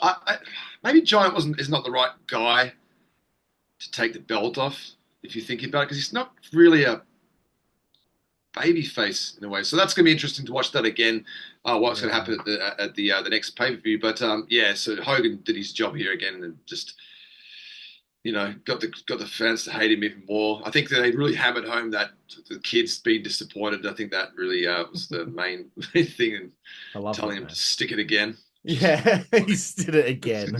maybe Giant is not the right guy to take the belt off if you think about it, because he's not really a baby face in a way. So that's going to be interesting to watch that again. What's going to happen at the next pay-per-view. But so Hogan did his job here again and just got the fans to hate him even more. I think that they really hammered home that the kids being disappointed. I think that really was the main thing, and telling him to stick it again. Yeah, he did it again.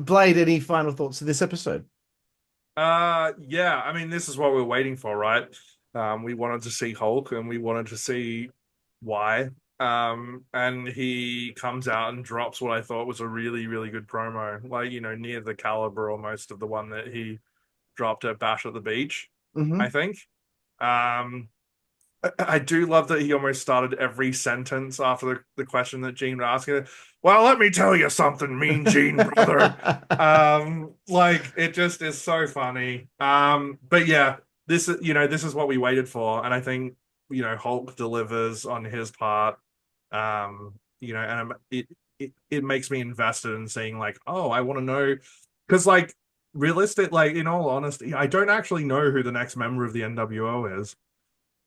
Blade, any final thoughts of this episode? Yeah, I mean, this is what we're waiting for, right? We wanted to see Hulk, and we wanted to see why. And he comes out and drops what I thought was a really, really good promo, like, near the caliber almost of the one that he dropped at Bash at the Beach, I think. I do love that he almost started every sentence after the question that Gene was asking. Well, let me tell you something, Mean Gene, brother. Like, it just is so funny. But yeah, this is what we waited for, and I think Hulk delivers on his part. And it makes me invested in seeing, like, oh, I want to know, because like realistic, like in all honesty, I don't actually know who the next member of the NWO is.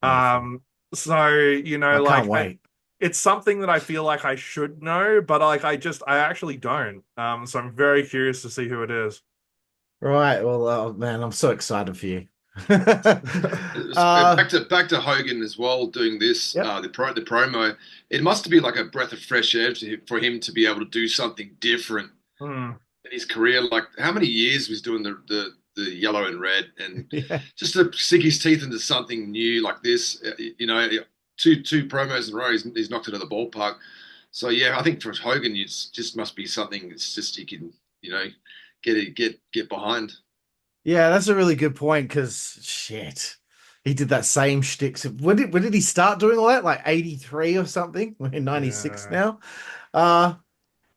So I can't wait. It's something that I feel like I should know, but like I actually don't. So I'm very curious to see who it is. Right. Well, man, I'm so excited for you. Back to Hogan as well, doing this, the promo. It must be like a breath of fresh air for him to be able to do something different in his career. Like, how many years was doing the yellow and red, and just to sink his teeth into something new like this, two promos in a row, he's knocked it out of the ballpark. So yeah, I think for Hogan, it just must be something that's just he can, get behind. Yeah, that's a really good point, because shit, he did that same shtick. So when did he start doing all that? Like 83 or something? We're in 96 now.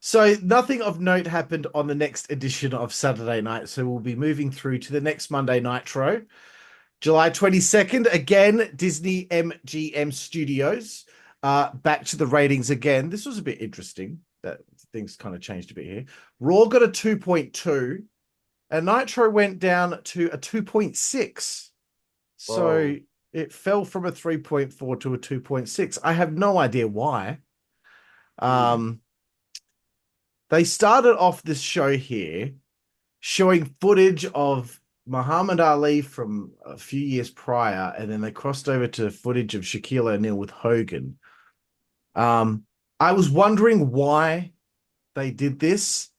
So nothing of note happened on the next edition of Saturday Night. So we'll be moving through to the next Monday Nitro, July 22nd. Again, Disney MGM Studios. Back to the ratings again. This was a bit interesting. That things kind of changed a bit here. Raw got a 2.2, and Nitro went down to a 2.6. So it fell from a 3.4 to a 2.6. I have no idea why. They started off this show here showing footage of Muhammad Ali from a few years prior, and then they crossed over to footage of Shaquille O'Neal with Hogan. I was wondering why they did this.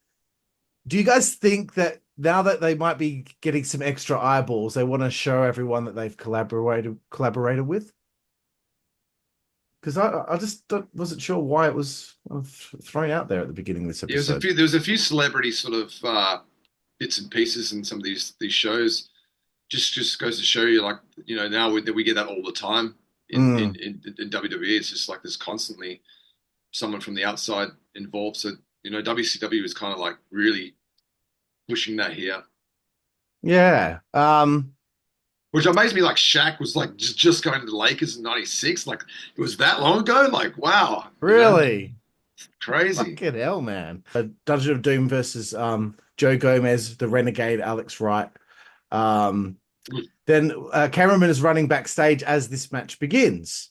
Do you guys think that now that they might be getting some extra eyeballs, they want to show everyone that they've collaborated with? Because I just wasn't sure why it was thrown out there at the beginning of this episode. There was a few celebrity sort of bits and pieces in some of these shows. Just goes to show you, like, you know, now we get that all the time in WWE. It's just like there's constantly someone from the outside involved. So, you know, WCW is kind of like really pushing that here. Yeah. Which amazed me, like Shaq was like just going to the Lakers in '96. Like, it was that long ago. Like, wow, really, you know? Crazy. Fucking hell, man. Dungeon of Doom versus Joe Gomez, the Renegade, Alex Wright. Then cameraman is running backstage as this match begins.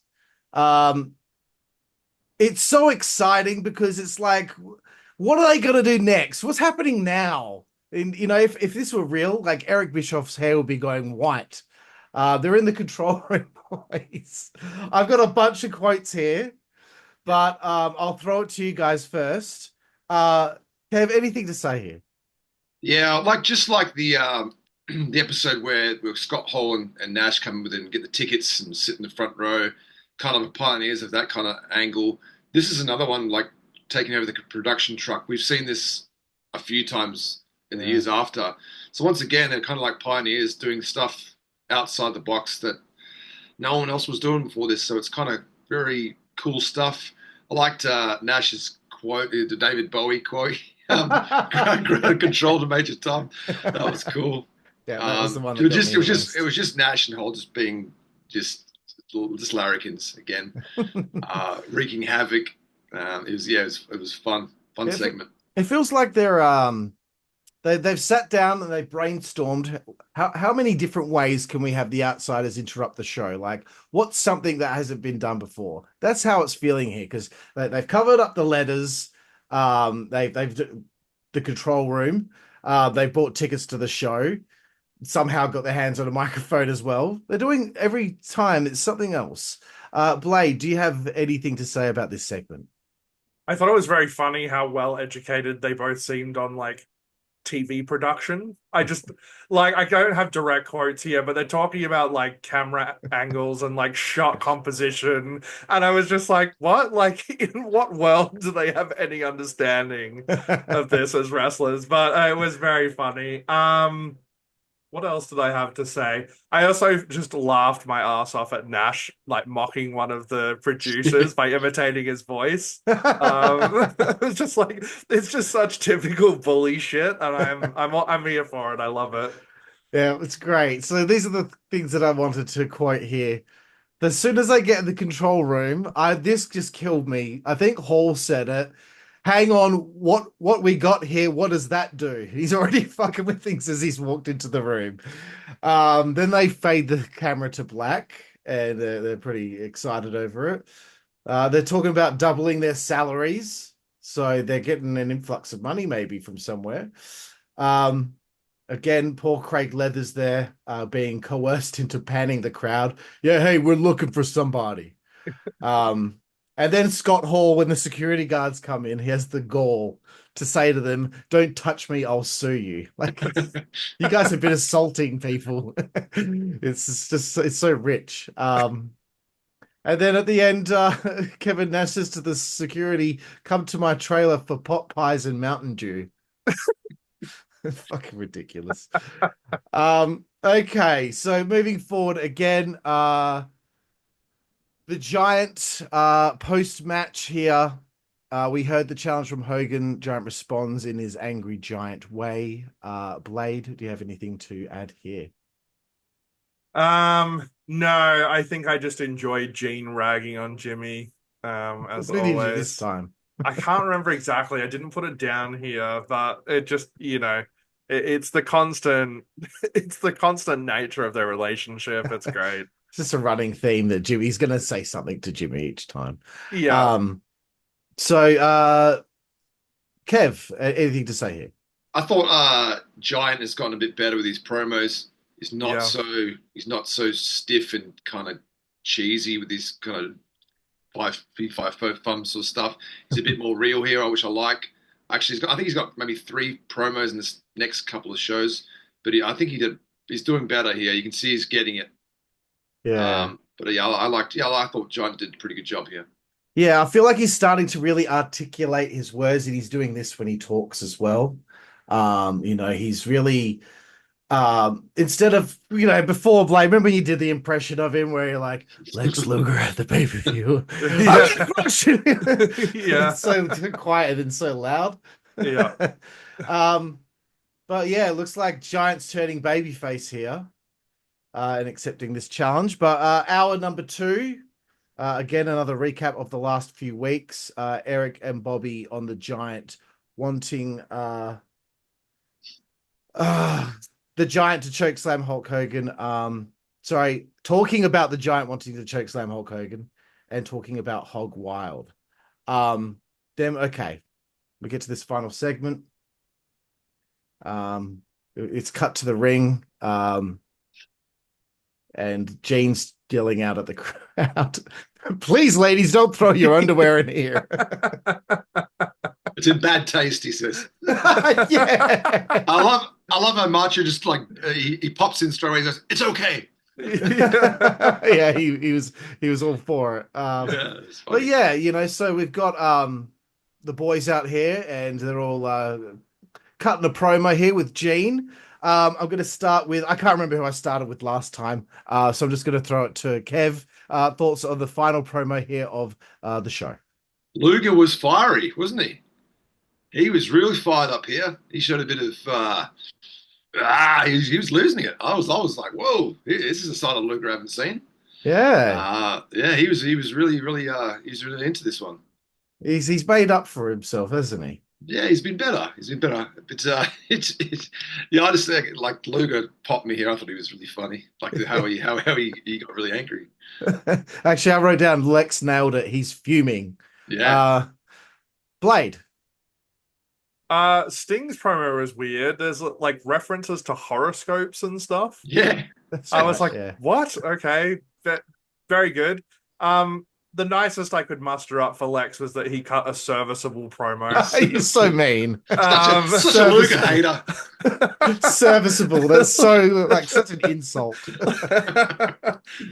It's so exciting because it's like, what are they gonna do next? What's happening now? And you know, if this were real, like Eric Bischoff's hair would be going white. They're in the control room, boys. I've got a bunch of quotes here, but I'll throw it to you guys first. Kev, anything to say here? Yeah, like just like the episode where Scott Hall and Nash come with it and get the tickets and sit in the front row, kind of pioneers of that kind of angle. This is another one, like taking over the production truck. We've seen this a few times in the years after. So once again, they're kind of like pioneers doing stuff outside the box that no one else was doing before this. So it's kind of very cool stuff. I liked Nash's quote, the David Bowie quote, ground control to Major Tom. That was cool. Yeah, that was the one. It was just Nash and Hall just being just larrikins again, wreaking havoc. It was fun segment. It feels like they've sat down and they've brainstormed how many different ways can we have the outsiders interrupt the show? Like, what's something that hasn't been done before? That's how it's feeling here, because they've covered up the letters. They've the control room. They've bought tickets to the show. Somehow got their hands on a microphone as well. They're doing every time it's something else. Blade, do you have anything to say about this segment? I thought it was very funny how well educated they both seemed on like TV production. I just like, I don't have direct quotes here, but they're talking about like camera angles and like shot composition, and I was just like, what? Like, in what world do they have any understanding of this as wrestlers? But it was very funny. What else did I have to say? I also just laughed my ass off at Nash, like mocking one of the producers by imitating his voice. It was just like, it's just such typical bully shit, and I'm here for it. I love it. Yeah, it's great. So these are the things that I wanted to quote here. As soon as I get in the control room, this just killed me. I think Hall said it. Hang on, what we got here, what does that do? He's already fucking with things as he's walked into the room. Then they fade the camera to black, and they're pretty excited over it. They're talking about doubling their salaries, so they're getting an influx of money maybe from somewhere. Again, poor Craig Leathers there, being coerced into panning the crowd. Yeah, hey, we're looking for somebody. And then Scott Hall, when the security guards come in, he has the gall to say to them, "Don't touch me, I'll sue you." Like, you guys have been assaulting people. It's so rich. And then at the end, Kevin Nash says to the security, "Come to my trailer for pot pies and Mountain Dew." Fucking ridiculous. Okay, so moving forward again, the Giant post-match here. We heard the challenge from Hogan. Giant responds in his angry Giant way. Blade, do you have anything to add here? No, I think I just enjoyed Gene ragging on Jimmy. As What did he do always. this time? I can't remember exactly. I didn't put it down here, but it just, it's the constant, it's the constant nature of their relationship. It's great. It's just a running theme that Jimmy's going to say something to Jimmy each time. Yeah. So, Kev, anything to say here? I thought Giant has gotten a bit better with his promos. He's not so stiff and kind of cheesy with his kind of 5 thumb sort of stuff. He's a bit more real here, which I like. Actually, I think he's got maybe 3 promos in this next couple of shows, but I think he's doing better here. You can see he's getting it. Yeah. But yeah, I thought Giant did a pretty good job here. Yeah, I feel like he's starting to really articulate his words, and he's doing this when he talks as well. He's really instead of before Blade, remember you did the impression of him where you're like Lex Luger at the pay-per-view. Yeah. So quiet and so loud. Yeah. But yeah, it looks like Giant's turning babyface here and accepting this challenge. But hour number 2, again, another recap of the last few weeks. Eric and Bobby on the Giant wanting the Giant to chokeslam Hulk Hogan. Talking about the Giant wanting to chokeslam Hulk Hogan and talking about Hog Wild. Okay, we get to this final segment. It's cut to the ring. And Gene's yelling out at the crowd, "Please, ladies, don't throw your underwear in here." It's in bad taste, he says. Yeah. I love how Macho just like he pops in straight away and says, "It's okay." Yeah, he was all for it. But yeah, so we've got the boys out here and they're all cutting a promo here with Gene. I'm going to start with, I can't remember who I started with last time, so I'm just going to throw it to Kev. Thoughts on the final promo here of the show? Luger was fiery, wasn't he? He was really fired up here. He showed a bit of he was losing it. I was like, whoa, this is a side of Luger I haven't seen. Yeah. He was really he's really into this one. He's made up for himself, hasn't he? Yeah, he's been better. But it's I just think like Luger popped me here. I thought he was really funny. Like how he got really angry. Actually, I wrote down Lex nailed it. He's fuming. Yeah. Blade. Sting's promo was weird. There's like references to horoscopes and stuff. Yeah. I was like, what? Okay. Very good. The nicest I could muster up for Lex was that he cut a serviceable promo. He's so mean. Such a Luger hater. Serviceable. That's so such an insult.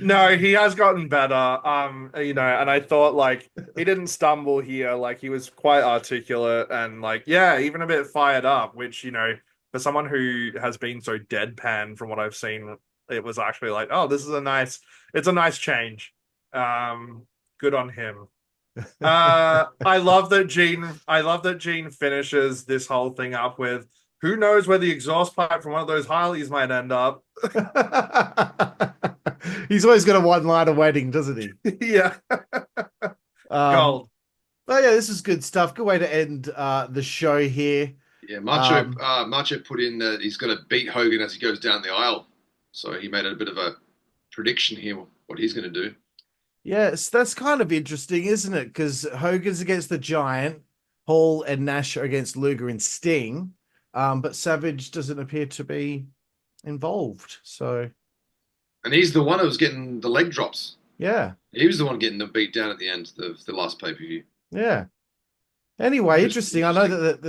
No, he has gotten better. And I thought like he didn't stumble here. Like he was quite articulate and even a bit fired up, which, for someone who has been so deadpan from what I've seen, it was actually like, oh, it's a nice change. Good on him. I love that Gene finishes this whole thing up with, who knows where the exhaust pipe from one of those Harleys might end up. He's always got a one-liner waiting, doesn't he? Yeah. Gold. Oh yeah, this is good stuff. Good way to end the show here. Yeah, Macho put in that he's going to beat Hogan as he goes down the aisle. So he made a bit of a prediction here, what he's going to do. Yes, that's kind of interesting, isn't it? Because Hogan's against the Giant, Hall and Nash are against Luger and Sting, but Savage doesn't appear to be involved. So, and he's the one who was getting the leg drops. Yeah, he was the one getting the beat down at the end of the last pay-per-view. Yeah. Anyway, interesting. I know that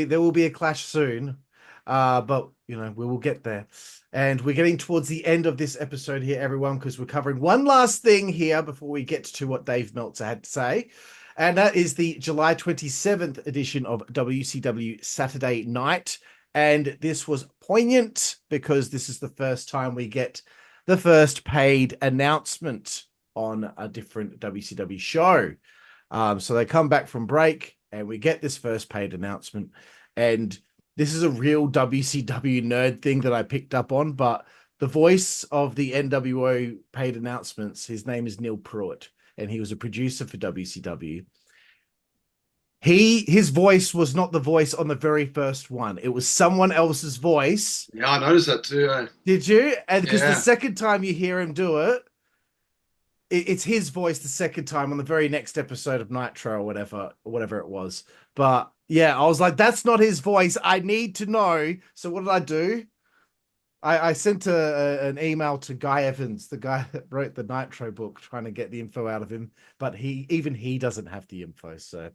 there will be a clash soon, but we will get there. And we're getting towards the end of this episode here, everyone, because we're covering one last thing here before we get to what Dave Meltzer had to say. And that is the July 27th edition of WCW Saturday Night. And this was poignant because this is the first time we get the first paid announcement on a different WCW show. So they come back from break and we get this first paid announcement. And this is a real WCW nerd thing that I picked up on, but the voice of the NWO paid announcements, his name is Neil Pruitt, and he was a producer for WCW. His voice was not the voice on the very first one. It was someone else's voice. Yeah, I noticed that too. Did you? And because Yeah. the second time you hear him do it, it's his voice the second time on the very next episode of Nitro or whatever it was. But yeah, I was like, that's not his voice. I need to know. So what did I do? I sent an email to Guy Evans, the guy that wrote the Nitro book, trying to get the info out of him. But he doesn't have the info. So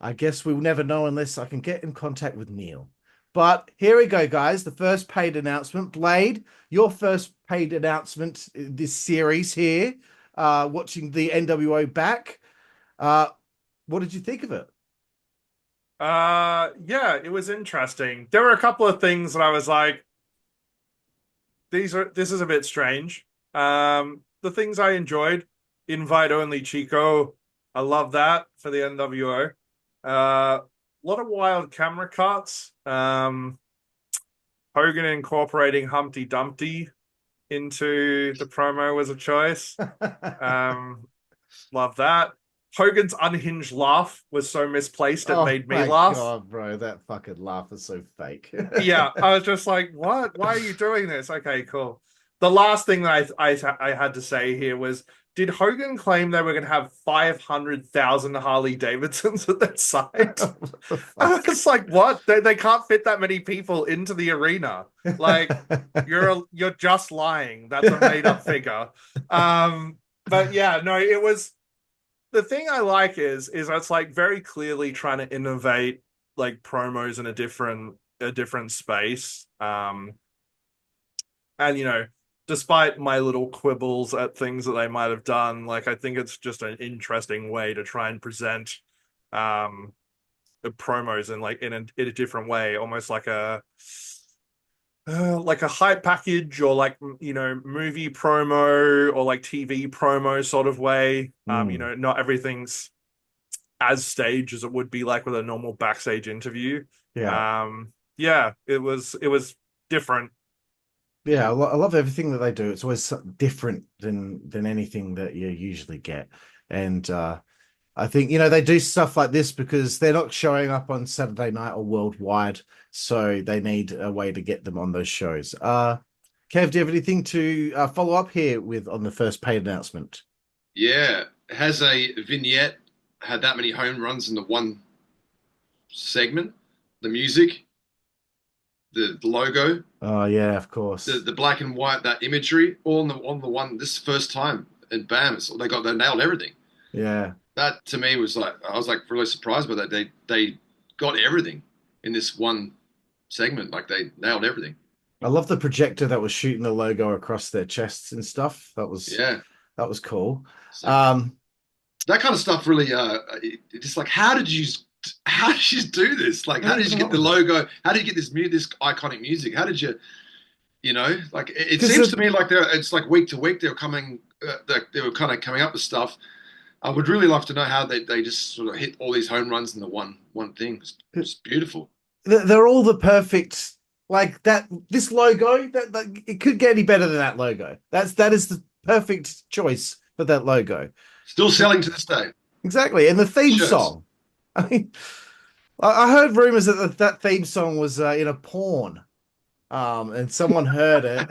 I guess we'll never know unless I can get in contact with Neil. But here we go, guys. The first paid announcement. Blade, your first paid announcement in this series here, watching the NWO back. What did you think of it? Yeah, it was interesting. There were a couple of things that I was like, this is a bit strange. The things I enjoyed, invite only Chico. I love that for the NWO. A lot of wild camera cuts. Hogan incorporating Humpty Dumpty into the promo was a choice. Love that. Hogan's unhinged laugh was so misplaced it made me laugh. God, bro, that fucking laugh is so fake. Yeah, I was just like, what? Why are you doing this? Okay, cool. The last thing that I had to say here was, did Hogan claim they were going to have 500,000 Harley Davidsons at their site? I was like, what? They can't fit that many people into the arena. Like, you're just lying. That's a made up figure. But yeah, no, it was. The thing I like is it's like very clearly trying to innovate like promos in a different space. And you know, despite my little quibbles at things that they might have done, like I think it's just an interesting way to try and present the promos in a different way, almost like a hype package or like, you know, movie promo or like TV promo sort of way. You know, not everything's as staged as it would be like with a normal backstage interview. Yeah, it was different. Yeah, I love everything that they do. It's always different than anything that you usually get. And I think, you know, they do stuff like this because they're not showing up on Saturday night or worldwide. So they need a way to get them on those shows. Kev, do you have anything to follow up here with on the first paid announcement? Yeah. Has a vignette had that many home runs in the one segment? The music, the logo. Oh, yeah, of course. The black and white, that imagery, all on the one, this first time. And bam, they nailed everything. Yeah. That to me was like, I was like really surprised by that. They got everything in this one segment. Like they nailed everything. I love the projector that was shooting the logo across their chests and stuff. That was cool. So, that kind of stuff really, just like, how did you do this? Like, how did you get the logo? How did you get this iconic music? How did you, you know, like it seems to me like it's like week to week they were coming up with stuff. I would really love to know how they just sort of hit all these home runs in the one thing. It's beautiful. They're all the perfect, like that. This logo, that it could get any better than that logo. That is the perfect choice for that logo. Still selling to this day. Exactly, and the theme song. I mean, I heard rumors that theme song was in a porn, and someone heard it.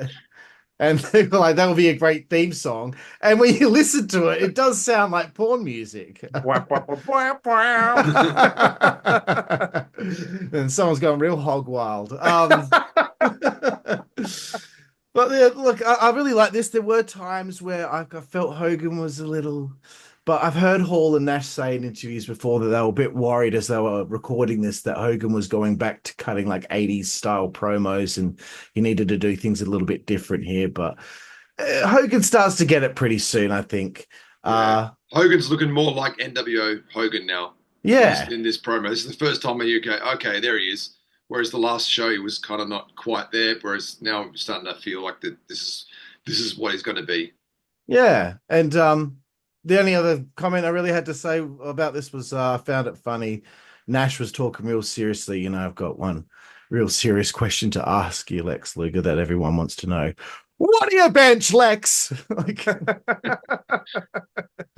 And they were like, that would be a great theme song. And when you listen to it, it does sound like porn music. And someone's going real hog wild. But yeah, look, I really like this. There were times where I felt Hogan was a little... But I've heard Hall and Nash say in interviews before that they were a bit worried as they were recording this that Hogan was going back to cutting like 80s style promos and he needed to do things a little bit different here. But Hogan starts to get it pretty soon, I think. Yeah. Hogan's looking more like NWO Hogan now. Yeah. In this promo. This is the first time where you go, okay, there he is. Whereas the last show he was kind of not quite there. Whereas now I'm starting to feel like that this is what he's going to be. Yeah, and the only other comment I really had to say about this was I found it funny. Nash was talking real seriously. You know, I've got one real serious question to ask you, Lex Luger, that everyone wants to know. What do you bench, Lex? Like,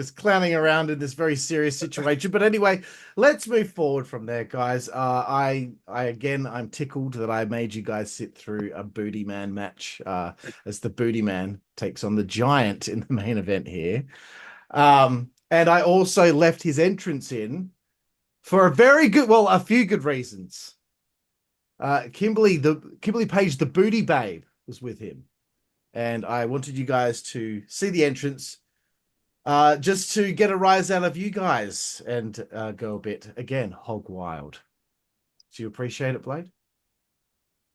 just clowning around in this very serious situation. But anyway, let's move forward from there, guys. I'm tickled that I made you guys sit through a Booty Man match as the Booty Man takes on the Giant in the main event here. And I also left his entrance in for a few good reasons. Kimberly Page, the Booty Babe, was with him. And I wanted you guys to see the entrance just to get a rise out of you guys and go a bit, again, hog wild. Do you appreciate it, Blade?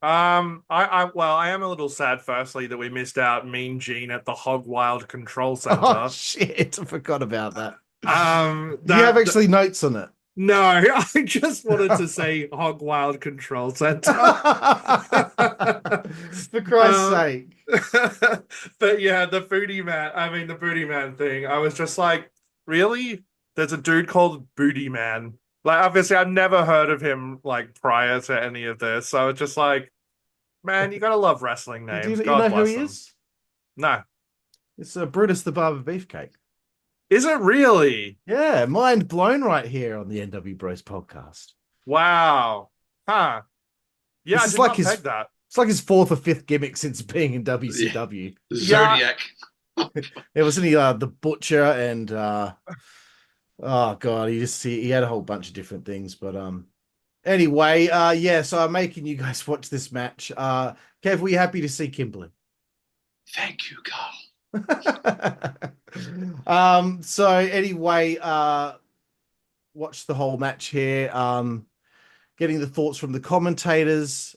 I am a little sad, firstly, that we missed out Mean Gene at the Hog Wild Control Center. Oh, shit. I forgot about that. Do you have actually notes on it? No, I just wanted to say Hog Wild Control Center. For Christ's sake. But yeah, the Booty Man thing, I was just like, really? There's a dude called Booty Man. Like, obviously, I've never heard of him, like, prior to any of this. So it's just like, man, you gotta love wrestling names. Do you God know who bless he them. is? No. It's Brutus the Barber Beefcake. Is it really? Yeah, mind blown right here on the nWBro's podcast. Wow. Huh. Yeah, This I is did like not his- peg that. It's like his fourth or fifth gimmick since being in WCW. The Zodiac. It wasn't he the Butcher and oh god, he had a whole bunch of different things. But anyway, yeah, so I'm making you guys watch this match. Kev, were you happy to see Kimberly? Thank you, Carl. So anyway, watch the whole match here. Getting the thoughts from the commentators,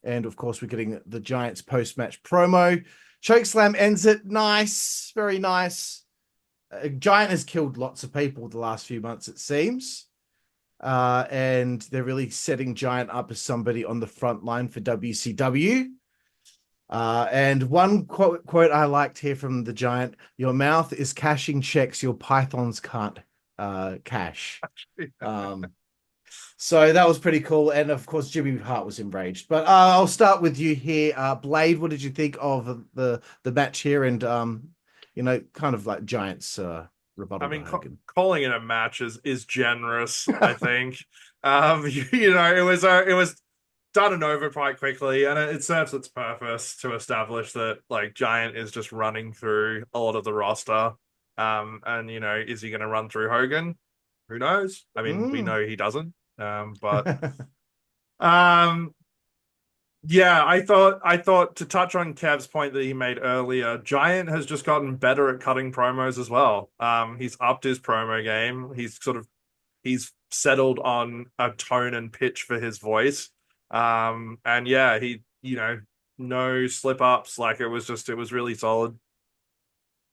and of course we're getting the Giants post-match promo. Chokeslam ends it. Nice, very nice. Giant has killed lots of people the last few months, it seems. And they're really setting Giant up as somebody on the front line for WCW. And one quote I liked here from the Giant: "Your mouth is cashing checks your pythons can't cash." So that was pretty cool. And of course, Jimmy Hart was enraged. But I'll start with you here, Blade. What did you think of the match here? And kind of like Giants rebuttal. I mean, calling it a match is generous. I think. It was done and over quite quickly, and it serves its purpose to establish that like Giant is just running through a lot of the roster. And is he going to run through Hogan? Who knows? I mean, we know he doesn't. But yeah, I thought to touch on Kev's point that he made earlier, Giant has just gotten better at cutting promos as well. He's upped his promo game. He's settled on a tone and pitch for his voice. And yeah, he no slip ups. Like it was really solid.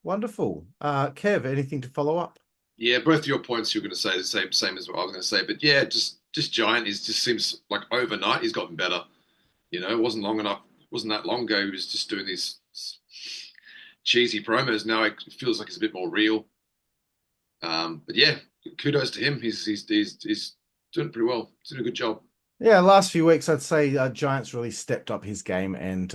Wonderful. Kev, anything to follow up? Yeah, both of your points you're going to say the same as what I was going to say. But yeah, just Giant just seems like overnight he's gotten better. It wasn't that long ago he was just doing these cheesy promos. Now it feels like it's a bit more real. But yeah, kudos to him. He's doing pretty well. He's doing a good job. Yeah, last few weeks I'd say Giants really stepped up his game, and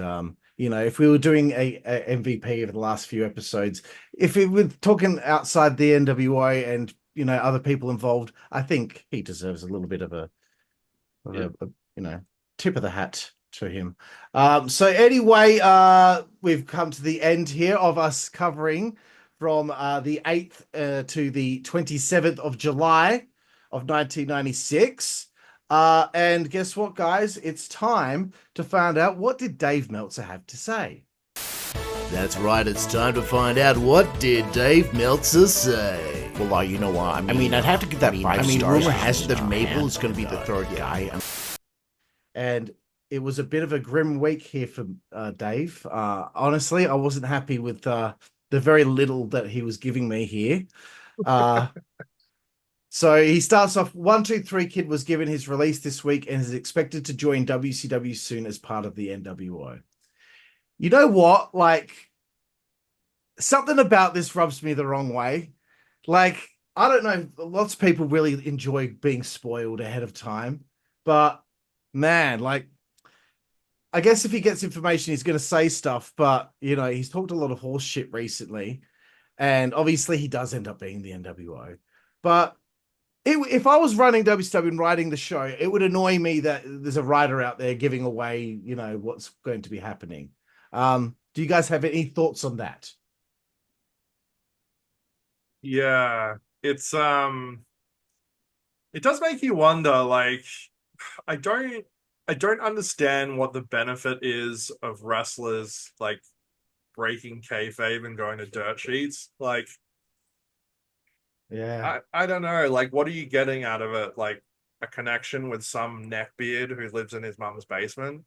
if we were doing a MVP over the last few episodes, if we were talking outside the NWA and other people involved, I think he deserves a little bit of a tip of the hat to him. So anyway, we've come to the end here of us covering from the 8th to the 27th of July of 1996. And guess what, guys? It's time to find out, what did Dave Meltzer have to say? That's right, it's time to find out, what did Dave Meltzer say? Well, you know what? I mean, I'd have to give that 5 stars. Rumor has it that Mabel is going to be the third guy. And it was a bit of a grim week here for Dave. Honestly, I wasn't happy with the very little that he was giving me here. So he starts off, 123 Kid was given his release this week and is expected to join WCW soon as part of the NWO. You know what? Like, something about this rubs me the wrong way. Like, I don't know, lots of people really enjoy being spoiled ahead of time, but man, like, I guess if he gets information, he's going to say stuff, but he's talked a lot of horse shit recently, and obviously he does end up being the NWO. But if I was running WCW and writing the show, it would annoy me that there's a writer out there giving away, what's going to be happening. Do you guys have any thoughts on that? Yeah, it's it does make you wonder, like, I don't understand what the benefit is of wrestlers like breaking kayfabe and going to dirt sheets. Like, Yeah. I don't know, like, what are you getting out of it? Like, a connection with some neckbeard who lives in his mum's basement?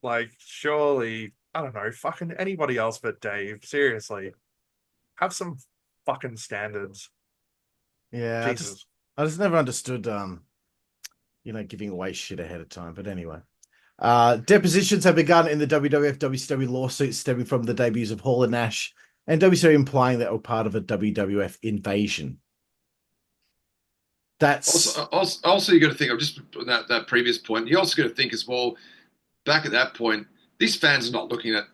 Like, surely, I don't know, fucking anybody else but Dave. Seriously, have some fucking standards. Yeah. Jesus. I just never understood, giving away shit ahead of time. But anyway, depositions have begun in the WWF WCW lawsuits stemming from the debuts of Hall and Nash, and WCW implying that were part of a WWF invasion. That's also you got to think of just that previous point. You also got to think as well. Back at that point, these fans are not looking at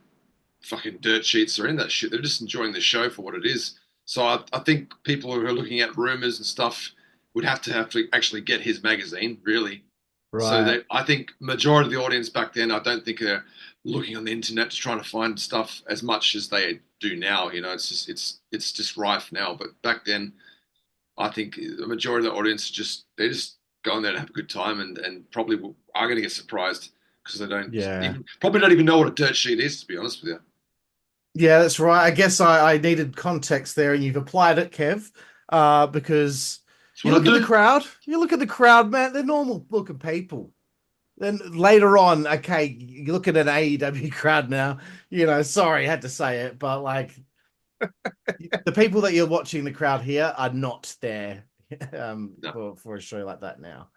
fucking dirt sheets or any of that shit. They're just enjoying the show for what it is. So I think people who are looking at rumors and stuff would have to actually get his magazine, really. right. So I think majority of the audience back then, I don't think they're looking on the internet to try to find stuff as much as they do now. It's just rife now. But back then, I think the majority of the audience they're just going there to have a good time and probably are going to get surprised because they don't probably don't even know what a dirt sheet is, to be honest with you. Yeah, that's right. I guess I needed context there, and you've applied it, Kev, because you look at the crowd. You look at the crowd, man. They're normal looking people. Then later on, okay, you look at an AEW crowd now. Sorry, I had to say it, but like the people that you're watching the crowd here are not there No. for a show like that now.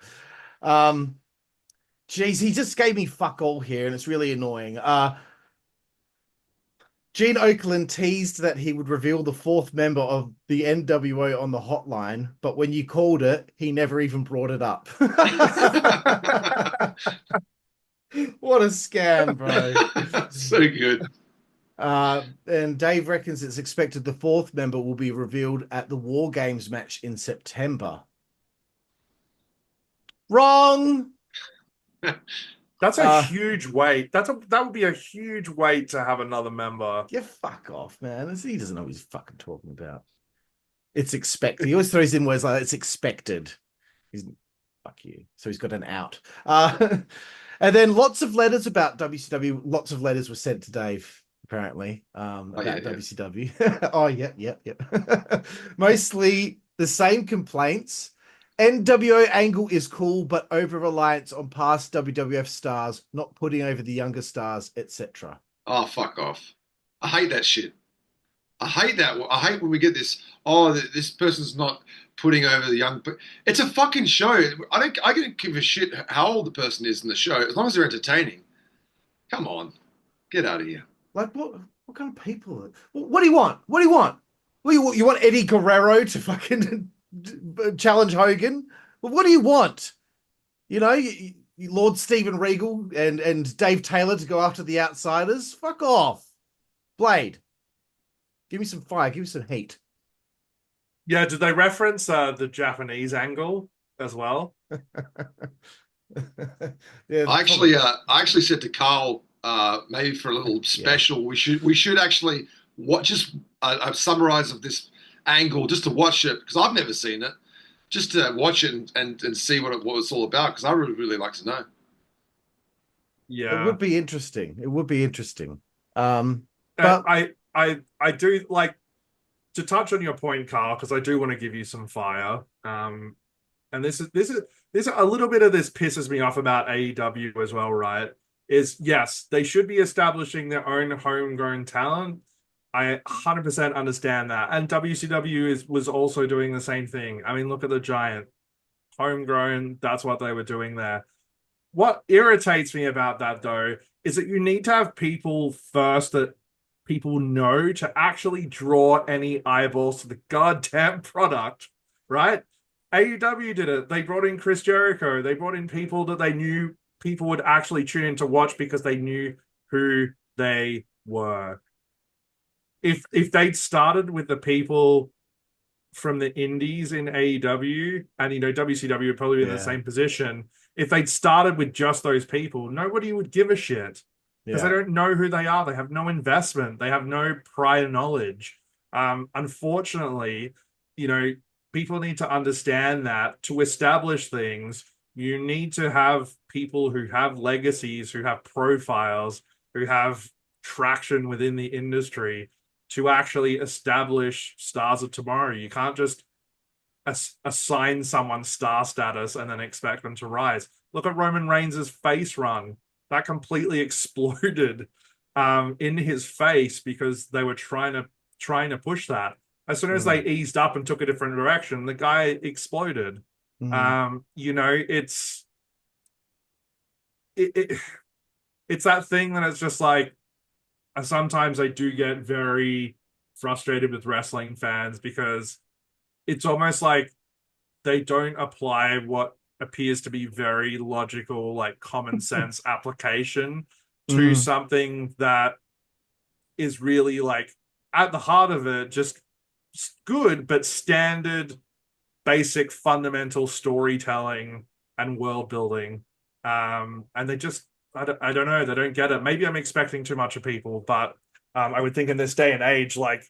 Geez, he just gave me fuck all here, and it's really annoying. Gene Okerlund teased that he would reveal the fourth member of the NWO on the hotline, but when you called it, he never even brought it up. What a scam, bro. So good. And Dave reckons it's expected the fourth member will be revealed at the War Games match in September. Wrong. That's a huge wait. That would be a huge wait to have another member. Yeah, fuck off, man. He doesn't know what he's fucking talking about. It's expected. He always throws in words like it's expected. Fuck you. So he's got an out. And then lots of letters about WCW. Lots of letters were sent to Dave, apparently, about WCW. Oh, yep. Mostly the same complaints. NWO angle is cool, but over-reliance on past WWF stars, not putting over the younger stars, etc. Oh, fuck off. I hate that shit. I hate that. I hate when we get this, this person's not putting over the young... It's a fucking show. I don't give a shit how old the person is in the show, as long as they're entertaining. Come on. Get out of here. Like, what kind of people... What do you want? What do you want? You want Eddie Guerrero to fucking... challenge Hogan? Well, what do you want? Lord Steven Regal and Dave Taylor to go after the outsiders? Fuck off. Blade. Give me some fire. Give me some heat. Yeah, did they reference the Japanese angle as well? Yeah, I actually said to Carl, maybe for a little special, we should actually watch just a summarize of this angle just to watch it, because I've never seen it, just to watch it and see what it's all about, because I really like to know. Yeah, it would be interesting. But I do like to touch on your point, Carl, because I do want to give you some fire. And this is a little bit of this pisses me off about AEW as well, right? Is yes, they should be establishing their own homegrown talent, I 100% understand that. And WCW was also doing the same thing. I mean, look at the Giant. Homegrown, that's what they were doing there. What irritates me about that, though, is that you need to have people first that people know to actually draw any eyeballs to the goddamn product, right? AEW did it. They brought in Chris Jericho. They brought in people that they knew people would actually tune in to watch because they knew who they were. If they'd started with the people from the indies in AEW, and WCW would probably be in the same position. If they'd started with just those people, nobody would give a shit because they don't know who they are. They have no investment. They have no prior knowledge. Unfortunately, people need to understand that to establish things, you need to have people who have legacies, who have profiles, who have traction within the industry to actually establish stars of tomorrow. You can't just assign someone star status and then expect them to rise. Look at Roman Reigns' face run. That completely exploded in his face because they were trying to push that. As soon as they eased up and took a different direction, the guy exploded. It's that thing that it's just like, sometimes I do get very frustrated with wrestling fans because it's almost like they don't apply what appears to be very logical, like common sense application to something that is really like at the heart of it, just good, but standard, basic, fundamental storytelling and world building. And they just, I don't know. They don't get it. Maybe I'm expecting too much of people, but I would think in this day and age, like,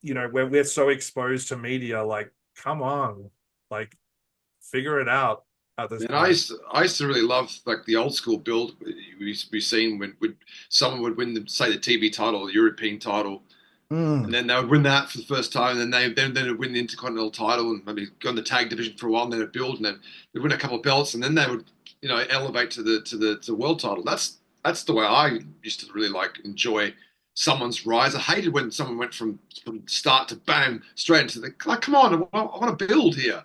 where we're so exposed to media, like, come on, like, figure it out at this point. I used to really love like the old school build we've seen when someone would win the TV title, or the European title, and then they would win that for the first time, and then they would win the Intercontinental title and maybe go in the tag division for a while, and then they'd build and they'd win a couple of belts, and then they would elevate to the world title. That's the way I used to really enjoy someone's rise. I hated when someone went from start to bam straight into like, come on, I want to build here.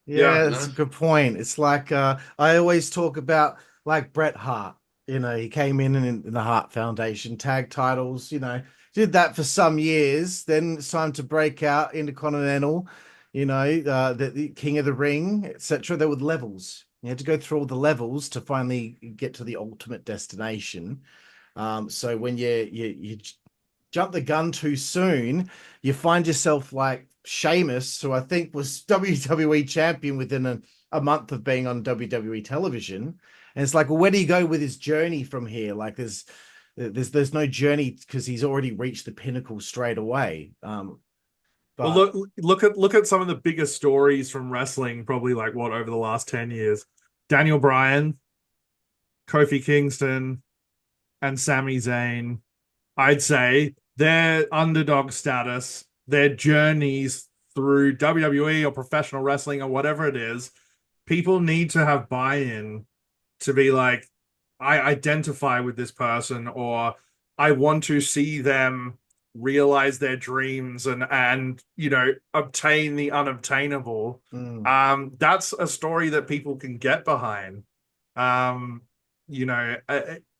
Yeah, that's a good point. It's like I always talk about like Bret Hart. He came in the Hart Foundation, tag titles, did that for some years. Then it's time to break out into Continental, the King of the Ring, etc. There were levels. You had to go through all the levels to finally get to the ultimate destination. So when you jump the gun too soon, you find yourself like Sheamus, who I think was WWE champion within a month of being on WWE television. And it's like, well, where do you go with his journey from here? Like there's no journey because he's already reached the pinnacle straight away. Well, look at some of the biggest stories from wrestling, probably over the last 10 years. Daniel Bryan, Kofi Kingston, and Sami Zayn. I'd say their underdog status, their journeys through WWE or professional wrestling or whatever it is, people need to have buy-in to be like, I identify with this person, or I want to see them realize their dreams and obtain the unobtainable. That's a story that people can get behind.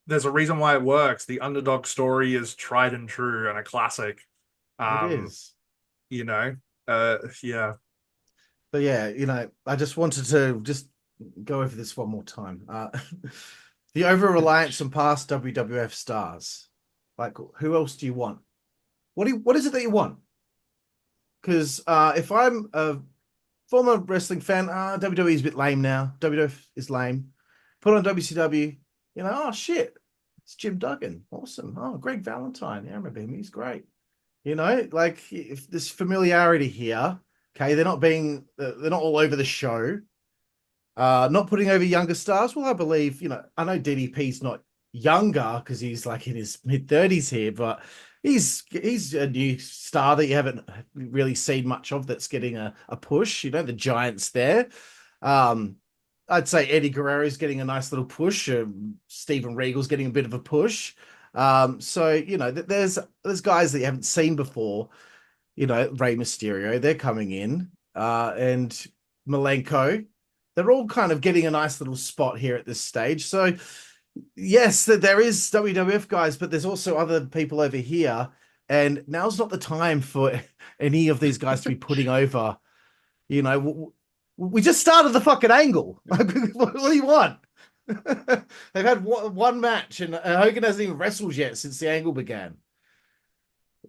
There's a reason why it works. The underdog story is tried and true and a classic. It is. Yeah. But yeah, I just wanted to just go over this one more time. The over-reliance on past WWF stars. Like, who else do you want? What is it that you want? Because if I'm a former wrestling fan, WWE is a bit lame now. WWF is lame. Put on WCW, oh shit, it's Jim Duggan. Awesome. Oh, Greg Valentine. Yeah, I remember him. He's great. If there's familiarity here, okay, they're not all over the show. Not putting over younger stars. Well, I believe, I know DDP's not younger because he's like in his mid-30s here, but he's a new star that you haven't really seen much of that's getting a push. The Giant's there. I'd say Eddie Guerrero's getting a nice little push. Steven Regal's getting a bit of a push. So there's guys that you haven't seen before. Rey Mysterio, they're coming in, and Malenko. They're all kind of getting a nice little spot here at this stage. So yes, there is WWF guys, but there's also other people over here. And now's not the time for any of these guys to be putting over. We just started the fucking angle. What do you want? They've had one match, and Hogan hasn't even wrestled yet since the angle began.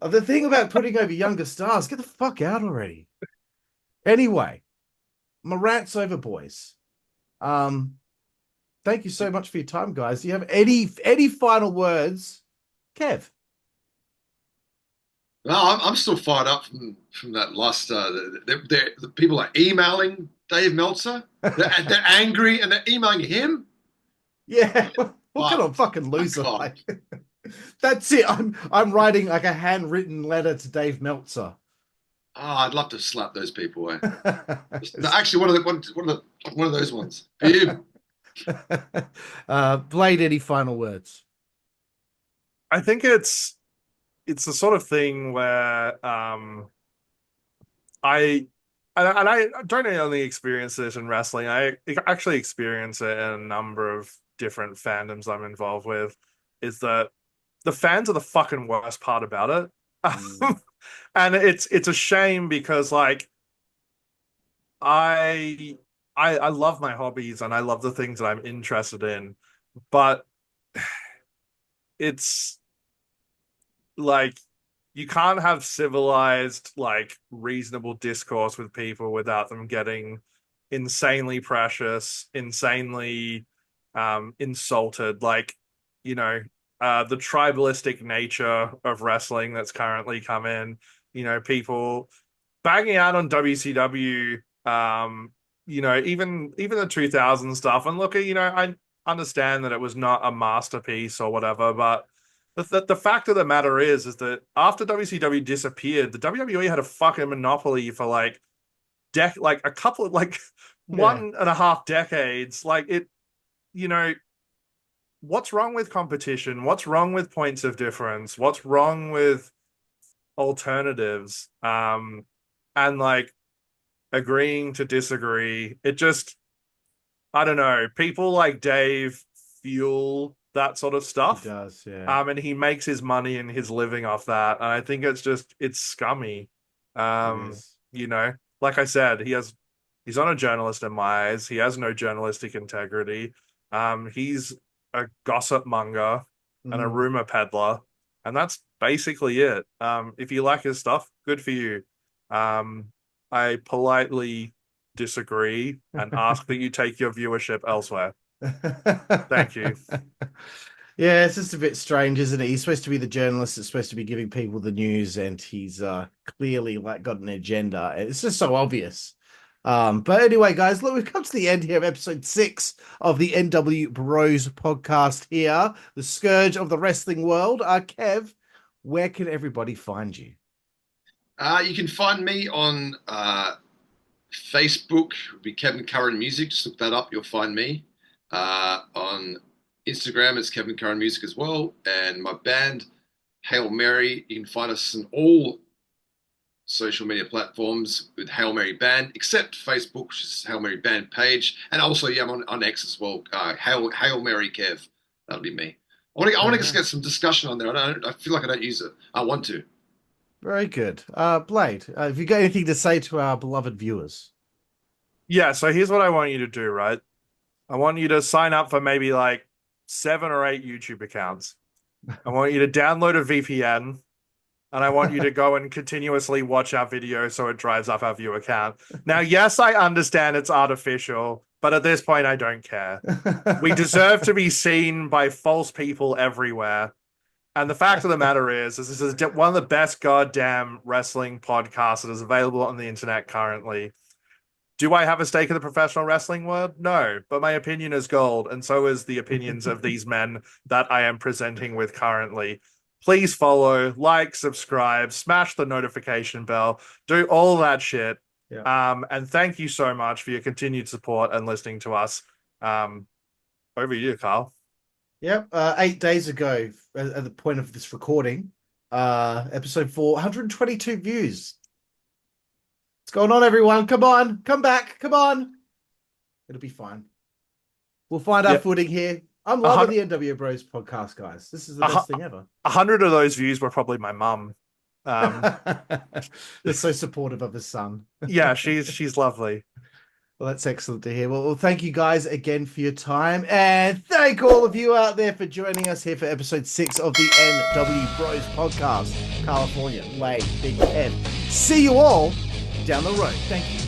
The thing about putting over younger stars, get the fuck out already. Anyway, my rant's over, boys. Thank you so much for your time, guys. Do you have any final words, Kev? No, I'm still fired up from that last. The people are emailing Dave Meltzer. They're angry and they're emailing him. Yeah, what kind of fucking loser? Like, that's it. I'm writing like a handwritten letter to Dave Meltzer. Oh, I'd love to slap those people. No, actually, one of those ones. For you. Blade, any final words? I think it's the sort of thing where I don't only experience this in wrestling. I actually experience it in a number of different fandoms I'm involved with. Is that the fans are the fucking worst part about it. And it's a shame because like I love my hobbies and I love the things that I'm interested in, but it's like you can't have civilized, like reasonable discourse with people without them getting insanely precious, insanely insulted. Like, the tribalistic nature of wrestling that's currently come in, people banging out on WCW, even the 2000 stuff. And look, I understand that it was not a masterpiece or whatever, but the fact of the matter is that after WCW disappeared, the WWE had a fucking monopoly for like a couple of like 1.5 decades. Like it, what's wrong with competition? What's wrong with points of difference? What's wrong with alternatives? And like agreeing to disagree. It just, I don't know. People like Dave fuel that sort of stuff. He does, yeah. And he makes his money and his living off that. And I think it's scummy. Like I said, he's not a journalist in my eyes. He has no journalistic integrity. He's a gossip monger and a rumor peddler. And that's basically it. If you like his stuff, good for you. I politely disagree and ask that you take your viewership elsewhere. Thank you. Yeah, it's just a bit strange, isn't it? He's supposed to be the journalist that's supposed to be giving people the news, and he's clearly like got an agenda. It's just so obvious. But anyway, guys, look, we've come to the end here of episode 6 of the nWBro's podcast here, the Scourge of the Wrestling World. Kev, where can everybody find you? You can find me on Facebook. It would be Kevin Curran Music. Just look that up. You'll find me. On Instagram, it's Kevin Curran Music as well. And my band, Hail Mary, you can find us on all social media platforms with Hail Mary Band, except Facebook, which is Hail Mary Band page. And also, I'm on X as well. Hail Mary Kev. That'll be me. I want to just get some discussion on there. I feel like I don't use it. I want to. Very good. Blade, have you got anything to say to our beloved viewers? Yeah, so here's what I want you to do, right? I want you to sign up for maybe like 7 or 8 YouTube accounts. I want you to download a VPN, and I want you to go and continuously watch our videos so it drives up our view count. Now, yes, I understand it's artificial, but at this point, I don't care. We deserve to be seen by false people everywhere. And the fact of the matter is this is one of the best goddamn wrestling podcasts that is available on the internet currently. Do I have a stake in the professional wrestling world? No, but my opinion is gold, and so is the opinions of these men that I am presenting with currently. Please follow, like, subscribe, smash the notification bell, do all that shit. Yeah. And thank you so much for your continued support and listening to us. Over to you, Carl. Yep. 8 days ago, at the point of this recording, episode 4, 122 views. What's going on, everyone? Come on, come back, come on. It'll be fine. We'll find our footing here. I'm loving the nWBro's podcast, guys. This is the best thing ever. 100 of those views were probably my mum. They're so supportive of his son. Yeah, she's lovely. Well, that's excellent to hear. Well, thank you guys again for your time. And thank all of you out there for joining us here for episode 6 of the nWBro's podcast. California, Lay, Big Ed. See you all down the road. Thank you.